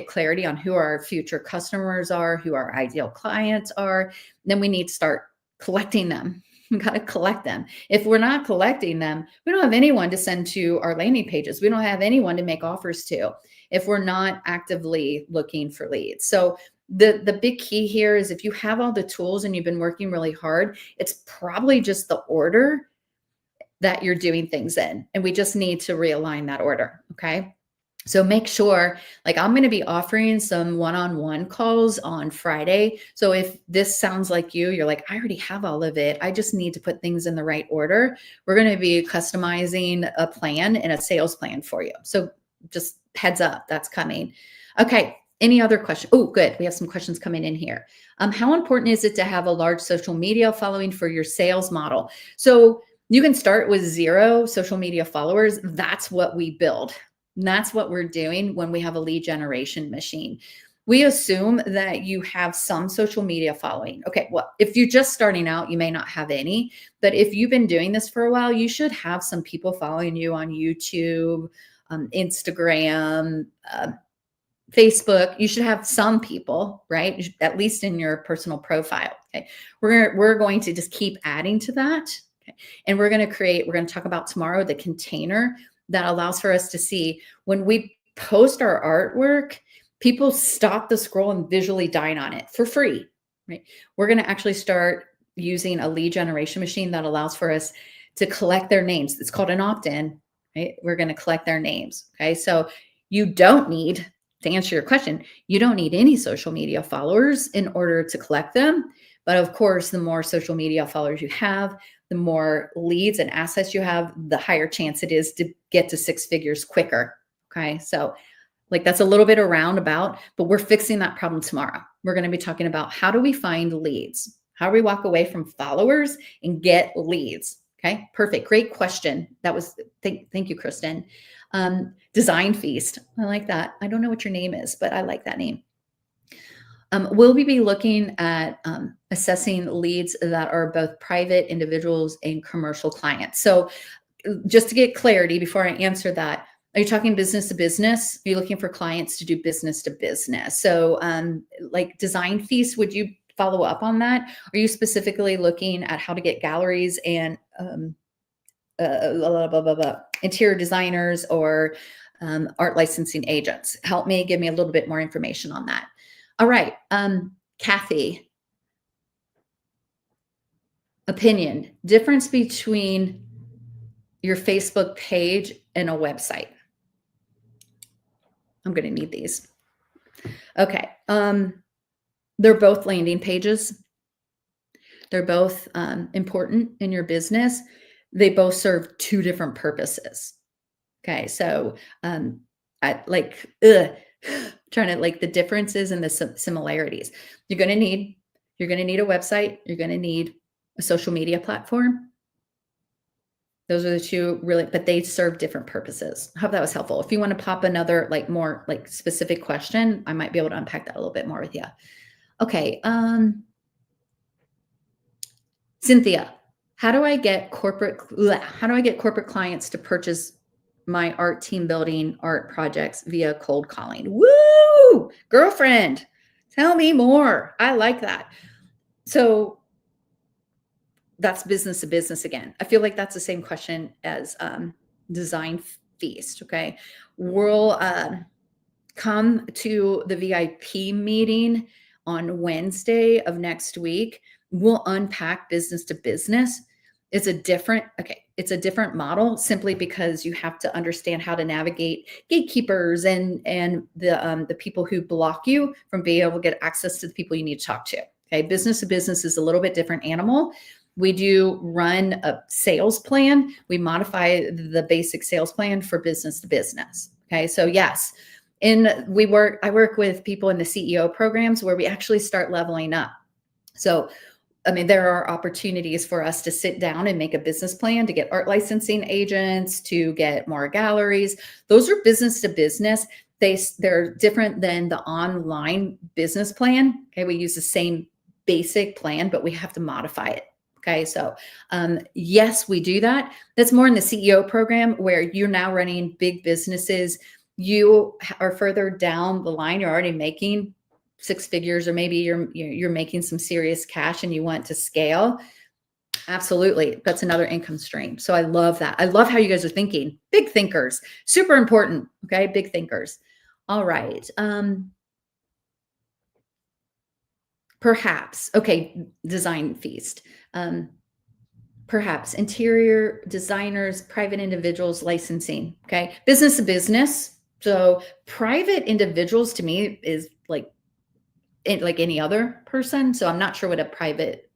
clarity on who our future customers are, who our ideal clients are. Then we need to start collecting them. We got to collect them. If we're not collecting them, we don't have anyone to send to our landing pages. We don't have anyone to make offers to if we're not actively looking for leads. So the big key here is if you have all the tools and you've been working really hard, it's probably just the order that you're doing things in. And we just need to realign that order. Okay. So make sure, like, I'm going to be offering some one-on-one calls on Friday. So if this sounds like you're like, I already have all of it. I just need to put things in the right order. We're going to be customizing a plan and a sales plan for you. So just heads up, that's coming. Okay. Any other question? Oh, good. We have some questions coming in here. How important is it to have a large social media following for your sales model? So you can start with 0 social media followers. That's what we build. And that's what we're doing when we have a lead generation machine. We assume that you have some social media following. Okay, well, if you're just starting out, you may not have any, but if you've been doing this for a while, you should have some people following you on YouTube, Instagram, Facebook. You should have some people, right? At least in your personal profile. Okay, we're going to just keep adding to that. Okay, and we're going to talk about tomorrow the container that allows for us to see when we post our artwork, people stop the scroll and visually dine on it for free, right? We're going to actually start using a lead generation machine that allows for us to collect their names. It's called an opt-in, right? We're going to collect their names. Okay. So you don't need, to answer your question, you don't need any social media followers in order to collect them. But of course, the more social media followers you have, the more leads and assets you have, the higher chance it is to get to 6 figures quicker. Okay. So like that's a little bit around about, but we're fixing that problem tomorrow. We're going to be talking about how do we find leads? How do we walk away from followers and get leads? Okay. Perfect. Great question. That was, thank you, Kristen. Design Feast. I like that. I don't know what your name is, but I like that name. Will we be looking at assessing leads that are both private individuals and commercial clients? So just to get clarity before I answer that, are you talking business to business? Are you looking for clients to do business to business? So like Design Feast, would you follow up on that? Are you specifically looking at how to get galleries and interior designers or art licensing agents? Help me, give me a little bit more information on that. All right. Kathy, opinion, difference between your Facebook page and a website. I'm going to need these. Okay. They're both landing pages. They're both important in your business. They both serve 2 different purposes. Okay. So I like, trying to like the differences and the similarities. You're going to need a website. You're going to need a social media platform. Those are the 2 really, but they serve different purposes. I hope that was helpful. If you want to pop another like more like specific question, I might be able to unpack that a little bit more with you. Okay. Cynthia, how do I get corporate clients to purchase my art team building art projects via cold calling? Woo! Girlfriend, tell me more. I like that. So that's business to business again. I feel like that's the same question as Design Feast. Okay. We'll come to the VIP meeting on Wednesday of next week. We'll unpack business to business. It's a different model simply because you have to understand how to navigate gatekeepers and the people who block you from being able to get access to the people you need to talk to. Okay. Business to business is a little bit different animal. We do run a sales plan. We modify the basic sales plan for business to business. Okay. So yes, I work with people in the CEO programs where we actually start leveling up. So, I mean, there are opportunities for us to sit down and make a business plan to get art licensing agents, to get more galleries. Those are business to business. They're different than the online business plan. Okay. We use the same basic plan, but we have to modify it. Okay. So, yes, we do that. That's more in the CEO program where you're now running big businesses. You are further down the line. You're already making 6 figures, or maybe you're making some serious cash and you want to scale. Absolutely. That's another income stream. So I love that. I love how you guys are thinking. Big thinkers, super important. Okay. Big thinkers. All right. Perhaps. Okay. Design Feast. Perhaps interior designers, private individuals, licensing. Okay. Business to business. So private individuals to me is like any other person. So I'm not sure what a private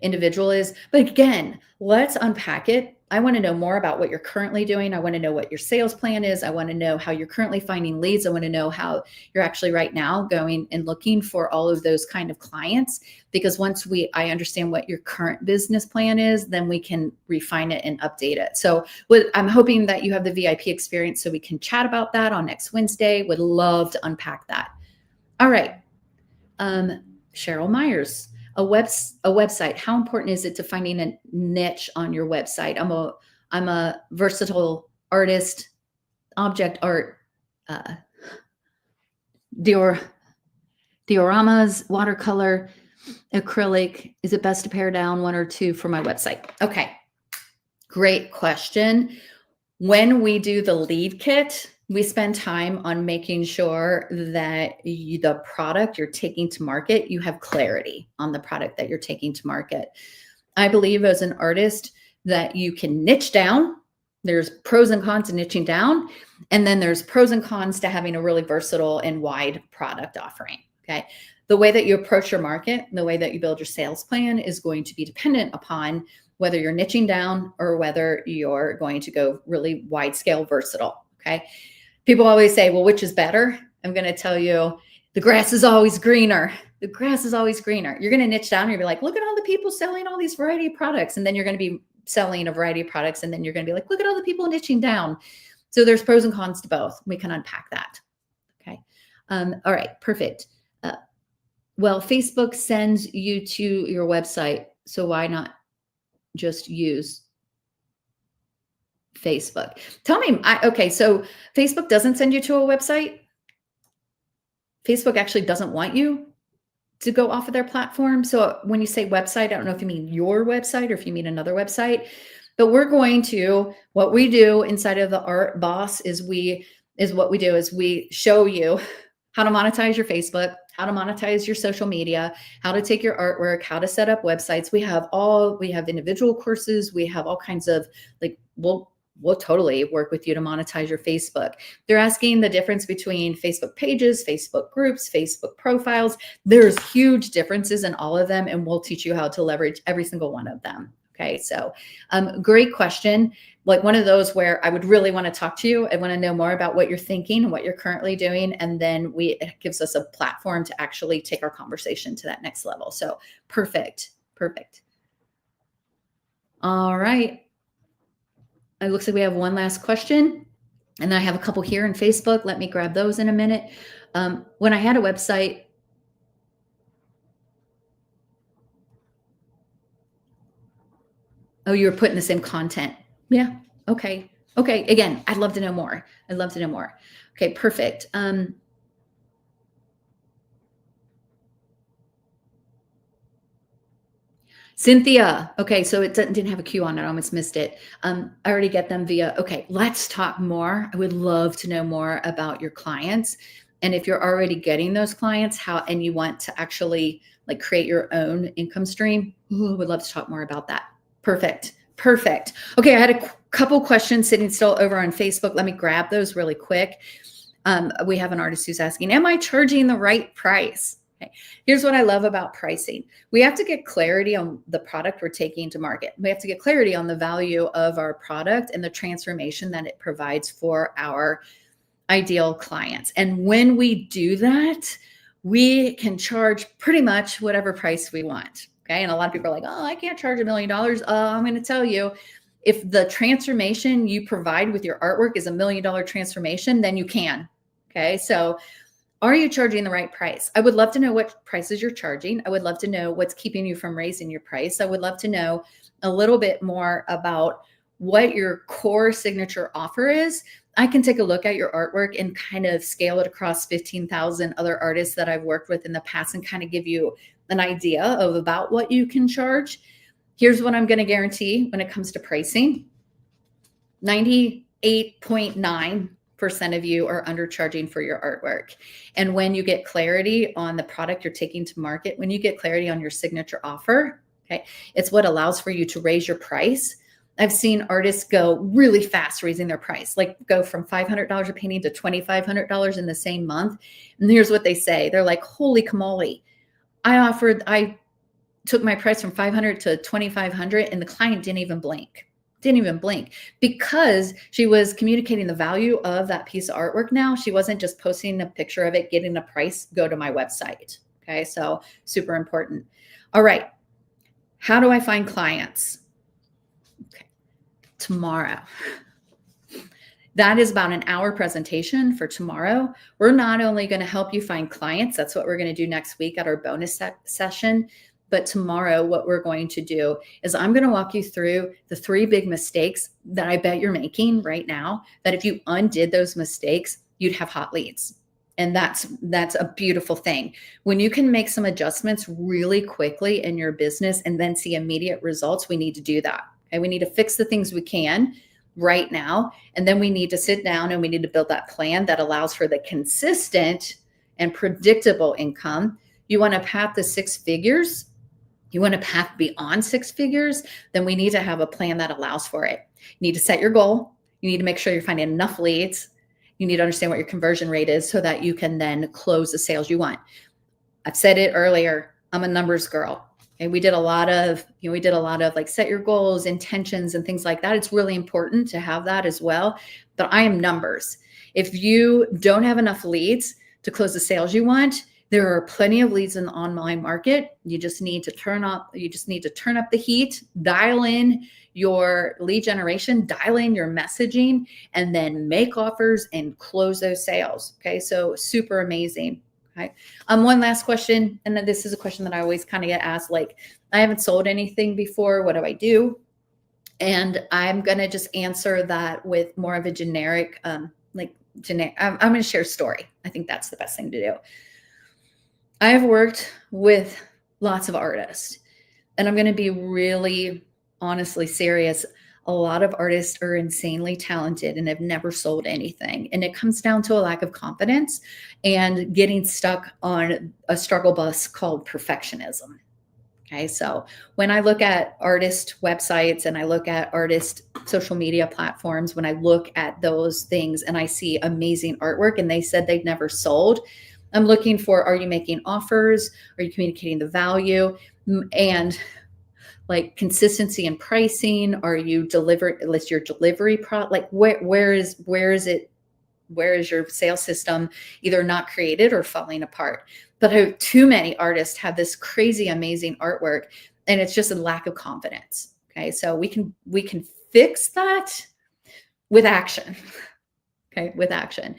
individual is. But again, let's unpack it. I want to know more about what you're currently doing. I want to know what your sales plan is. I want to know how you're currently finding leads. I want to know how you're actually right now going and looking for all of those kind of clients. Because once I understand what your current business plan is, then we can refine it and update it. So I'm hoping that you have the VIP experience so we can chat about that on next Wednesday. Would love to unpack that. All right. Cheryl Myers, a website. How important is it to finding a niche on your website? I'm a versatile artist, object art, dioramas, watercolor, acrylic. Is it best to pare down one or two for my website? Okay, great question. When we do the lead kit, we spend time on making sure that the product you're taking to market, you have clarity on the product that you're taking to market. I believe as an artist that you can niche down. There's pros and cons to niching down. And then there's pros and cons to having a really versatile and wide product offering. Okay. The way that you approach your market, the way that you build your sales plan is going to be dependent upon whether you're niching down or whether you're going to go really wide scale versatile. Okay. People always say, well, which is better? I'm going to tell you, the grass is always greener. The grass is always greener. You're going to niche down and you'll be like, look at all the people selling all these variety of products. And then you're going to be selling a variety of products. And then you're going to be like, look at all the people niching down. So there's pros and cons to both. We can unpack that. Okay. All right. Perfect. Well, Facebook sends you to your website. So why not just use Facebook? Tell me, okay, so Facebook doesn't send you to a website. Facebook actually doesn't want you to go off of their platform. So when you say website, I don't know if you mean your website or if you mean another website, but what we do inside of the Art Boss is we show you how to monetize your Facebook, how to monetize your social media, how to take your artwork, how to set up websites. We have individual courses. We have all kinds of we'll totally work with you to monetize your Facebook. They're asking the difference between Facebook pages, Facebook groups, Facebook profiles. There's huge differences in all of them, and we'll teach you how to leverage every single one of them. Okay, so great question. Like one of those where I would really want to talk to you. I want to know more about what you're thinking and what you're currently doing. And then it gives us a platform to actually take our conversation to that next level. So perfect. All right. It looks like we have one last question. And then I have a couple here in Facebook. Let me grab those in a minute. When I had a website, oh, you were putting the same content. Yeah. Okay. Again, I'd love to know more. Okay, perfect. Cynthia. Okay, so it didn't have a Q on it. I almost missed it. I already get them via. Okay, let's talk more. I would love to know more about your clients. And if you're already getting those clients, and you want to actually create your own income stream, would love to talk more about that. Perfect. Okay, I had a couple questions sitting still over on Facebook. Let me grab those really quick. We have an artist who's asking, am I charging the right price? Okay. Here's what I love about pricing. We have to get clarity on the product we're taking to market. We have to get clarity on the value of our product and the transformation that it provides for our ideal clients. And when we do that, we can charge pretty much whatever price we want. Okay. And a lot of people are like, oh, I can't charge $1 million. I'm going to tell you, if the transformation you provide with your artwork is $1 million transformation, then you can. Okay. So are you charging the right price? I would love to know what prices you're charging. I would love to know what's keeping you from raising your price. I would love to know a little bit more about what your core signature offer is. I can take a look at your artwork and kind of scale it across 15,000 other artists that I've worked with in the past and kind of give you an idea of about what you can charge. Here's what I'm going to guarantee when it comes to pricing. 98.9% of you are undercharging for your artwork. And when you get clarity on the product you're taking to market, when you get clarity on your signature offer, okay, it's what allows for you to raise your price I've seen artists go really fast raising their price, like go from $500 a painting to $2,500 in the same month. And here's what they say. They're like, holy camoli. I took my price from 500 to 2,500 and the client didn't even blink because she was communicating the value of that piece of artwork. Now she wasn't just posting a picture of it, getting a price, go to my website. Okay. So super important. All right. How do I find clients? Okay. Tomorrow. That is about an hour presentation for tomorrow. We're not only going to help you find clients, that's what we're going to do next week at our bonus session. But tomorrow, what we're going to do is I'm going to walk you through the 3 big mistakes that I bet you're making right now, that if you undid those mistakes, you'd have hot leads. And that's a beautiful thing. When you can make some adjustments really quickly in your business and then see immediate results, we need to do that. Okay? We need to fix the things we can right now. And then we need to sit down and we need to build that plan that allows for the consistent and predictable income. You want to path to 6 figures. You want to path beyond 6 figures, then we need to have a plan that allows for it. You need to set your goal. You need to make sure you're finding enough leads. You need to understand what your conversion rate is so that you can then close the sales you want. I've said it earlier, I'm a numbers girl. And we did a lot of like set your goals, intentions, and things like that. It's really important to have that as well. But I am numbers. If you don't have enough leads to close the sales you want, there are plenty of leads in the online market. You just need to turn up the heat, dial in your lead generation, dial in your messaging, and then make offers and close those sales. Okay. So super amazing. Okay. One last question. And then this is a question that I always kind of get asked, like, I haven't sold anything before. What do I do? And I'm going to just answer that with more of a generic, I'm going to share a story. I think that's the best thing to do. I have worked with lots of artists, and I'm going to be really honestly serious. A lot of artists are insanely talented and have never sold anything. And it comes down to a lack of confidence and getting stuck on a struggle bus called perfectionism. Okay. So when I look at artist websites and I look at artist social media platforms, when I look at those things and I see amazing artwork and they said they've never sold, I'm looking for, are you making offers? Are you communicating the value? And like consistency in pricing? Are you your delivery like where is your sales system either not created or falling apart? But too many artists have this crazy, amazing artwork and it's just a lack of confidence. Okay. So we can fix that with action. Okay. With action.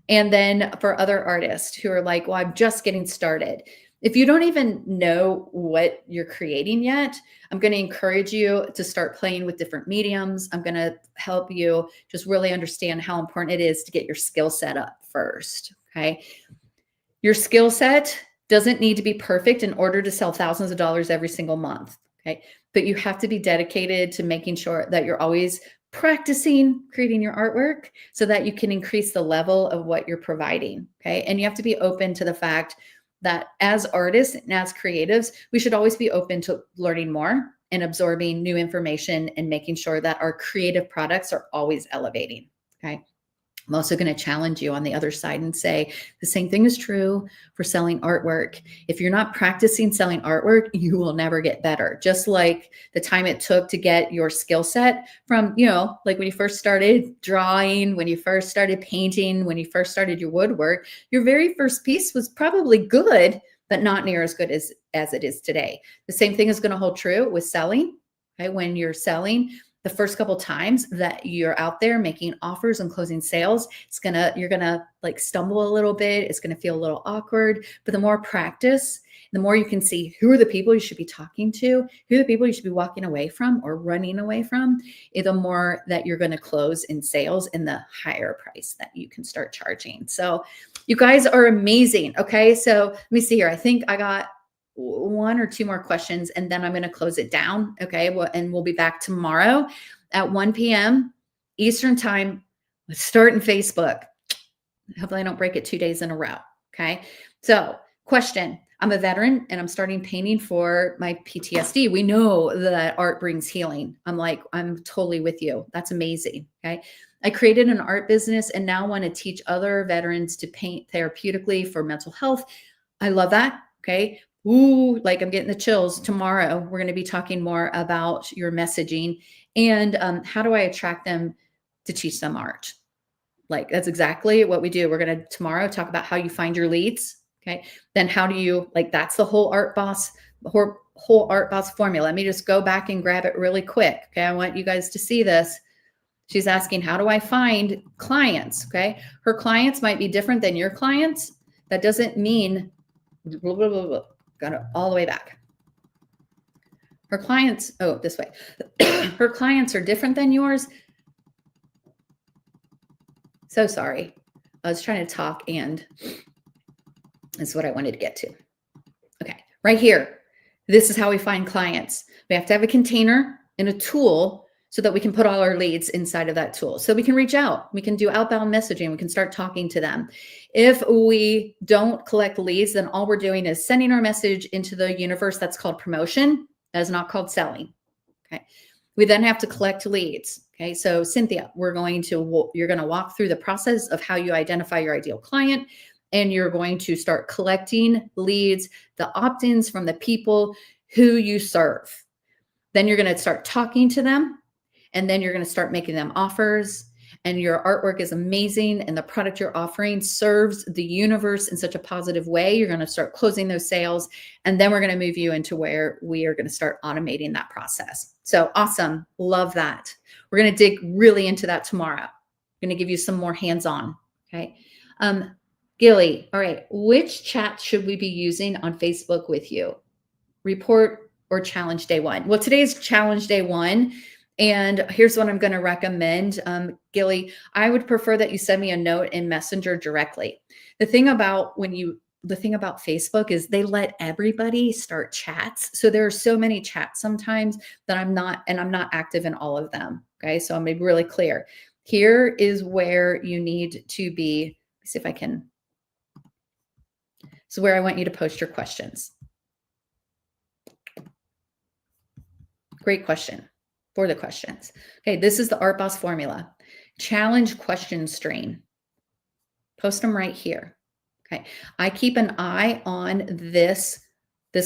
And then for other artists who are like, well, I'm just getting started. If you don't even know what you're creating yet, I'm going to encourage you to start playing with different mediums. I'm going to help you just really understand how important it is to get your skill set up first. Okay. Your skill set doesn't need to be perfect in order to sell thousands of dollars every single month. Okay. But you have to be dedicated to making sure that you're always practicing creating your artwork so that you can increase the level of what you're providing. Okay. And you have to be open to the fact that as artists and as creatives, we should always be open to learning more and absorbing new information and making sure that our creative products are always elevating. Okay. I'm also going to challenge you on the other side and say the same thing is true for selling artwork. If you're not practicing selling artwork, you will never get better. Just like the time it took to get your skill set from, like when you first started drawing, when you first started painting, when you first started your woodwork, your very first piece was probably good, but not near as good as it is today. The same thing is going to hold true with selling. Okay? When you're selling, the first couple times that you're out there making offers and closing sales, you're gonna like stumble a little bit. It's gonna feel a little awkward, but the more practice, the more you can see who are the people you should be talking to, who are the people you should be walking away from or running away from, the more that you're gonna close in sales and the higher price that you can start charging. So you guys are amazing. Okay, so let me see here. I think I got 1 or 2 more questions and then I'm going to close it down. Okay. And we'll be back tomorrow at 1 p.m. Eastern time. Let's start in Facebook. Hopefully I don't break it 2 days in a row. Okay. So question, I'm a veteran and I'm starting painting for my PTSD. We know that art brings healing. I'm totally with you. That's amazing. Okay. I created an art business and now want to teach other veterans to paint therapeutically for mental health. I love that. Okay. Ooh, like I'm getting the chills. Tomorrow, we're going to be talking more about your messaging and how do I attract them to teach them art. Like that's exactly what we do. We're going to tomorrow talk about how you find your leads. Okay. Then how do you that's the whole art boss, whole art boss formula. Let me just go back and grab it really quick. Okay. I want you guys to see this. She's asking, how do I find clients? Okay. Her clients might be different than your clients. That doesn't mean blah, blah, blah, blah. Got it all the way back. Her clients, this way. Her clients are different than yours. So sorry. I was trying to talk and that's what I wanted to get to. Okay, right here. This is how we find clients. We have to have a container and a tool so that we can put all our leads inside of that tool. So we can reach out. We can do outbound messaging. We can start talking to them. If we don't collect leads, then all we're doing is sending our message into the universe. That's called promotion. That is not called selling. Okay. We then have to collect leads. Okay. So Cynthia, you're going to walk through the process of how you identify your ideal client, and you're going to start collecting leads, the opt-ins from the people who you serve. Then you're going to start talking to them, and then you're going to start making them offers. And your artwork is amazing, and the product you're offering serves the universe in such a positive way. You're going to start closing those sales, and then we're going to move you into where we are going to start automating that process. So awesome. Love that. We're going to dig really into that tomorrow. I'm going to give you some more hands-on. Okay. Gilly, all right. Which chat should we be using on Facebook with you? Report or challenge day one? Well, today's challenge day one. And here's what I'm going to recommend. Gilly, I would prefer that you send me a note in Messenger directly. The thing about Facebook is they let everybody start chats. So there are so many chats sometimes that I'm not active in all of them. Okay. So I'm going to be really clear. Here is where you need to be. Let's see if I can. This is where I want you to post your questions. Great question. For the questions. Okay, this is the Art Boss formula. Challenge question stream. Post them right here. Okay, I keep an eye on this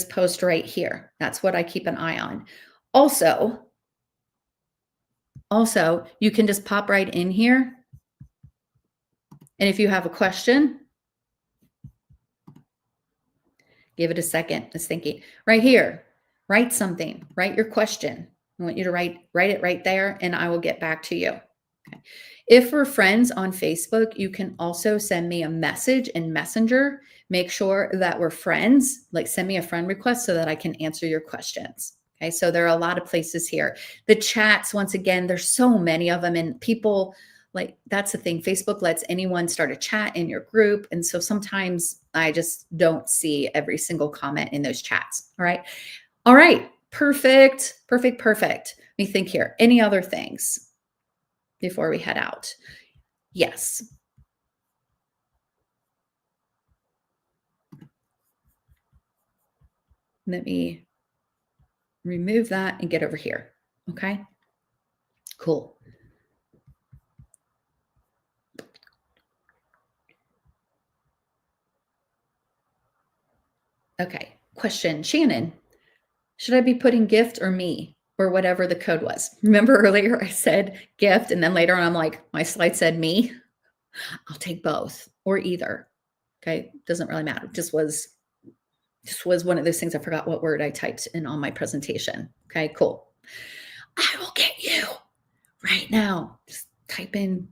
post right here. That's what I keep an eye on. Also, you can just pop right in here. And if you have a question, give it a second. It's thinking right here. Write something. Write your question. I want you to write it right there, and I will get back to you. Okay. If we're friends on Facebook, you can also send me a message in Messenger. Make sure that we're friends, like send me a friend request so that I can answer your questions. Okay, so there are a lot of places here. The chats, once again, there's so many of them, and people, that's the thing. Facebook lets anyone start a chat in your group. And so sometimes I just don't see every single comment in those chats. All right. All right. Perfect. Let me think here. Any other things before we head out? Yes. Let me remove that and get over here. Okay. Cool. Okay. Question, Shannon. Should I be putting gift or me or whatever the code was? Remember earlier I said gift, and then later on I'm like, my slide said me. I'll take both or either. Okay. Doesn't really matter. Just was one of those things. I forgot what word I typed in on my presentation. Okay, cool. I will get you right now. Just type in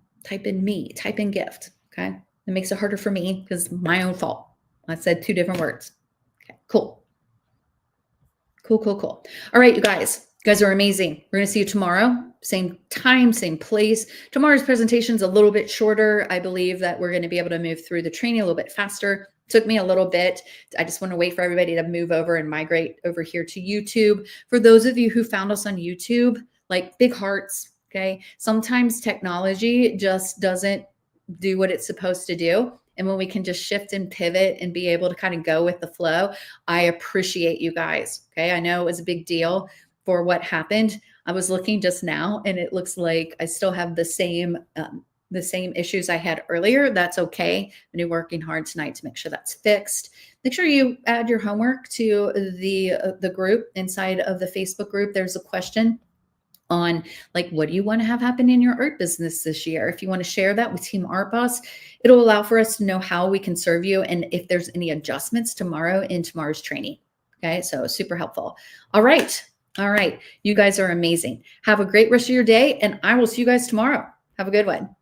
me, type in gift. Okay. It makes it harder for me because my own fault. I said two different words. Okay, cool. Cool. All right, you guys are amazing. We're going to see you tomorrow. Same time, same place. Tomorrow's presentation is a little bit shorter. I believe that we're going to be able to move through the training a little bit faster. Took me a little bit. I just want to wait for everybody to move over and migrate over here to YouTube. For those of you who found us on YouTube, big hearts. Okay. Sometimes technology just doesn't do what it's supposed to do. And when we can just shift and pivot and be able to kind of go with the flow, I appreciate you guys. Okay. I know it was a big deal for what happened. I was looking just now and it looks like I still have the same issues I had earlier. That's okay. I'm gonna be working hard tonight to make sure that's fixed. Make sure you add your homework to the group inside of the Facebook group. There's a question on like, what do you want to have happen in your art business this year? If you want to share that with Team Art Boss, it'll allow for us to know how we can serve you and if there's any adjustments tomorrow in tomorrow's training. Okay, so super helpful. All right. All right. You guys are amazing. Have a great rest of your day, and I will see you guys tomorrow. Have a good one.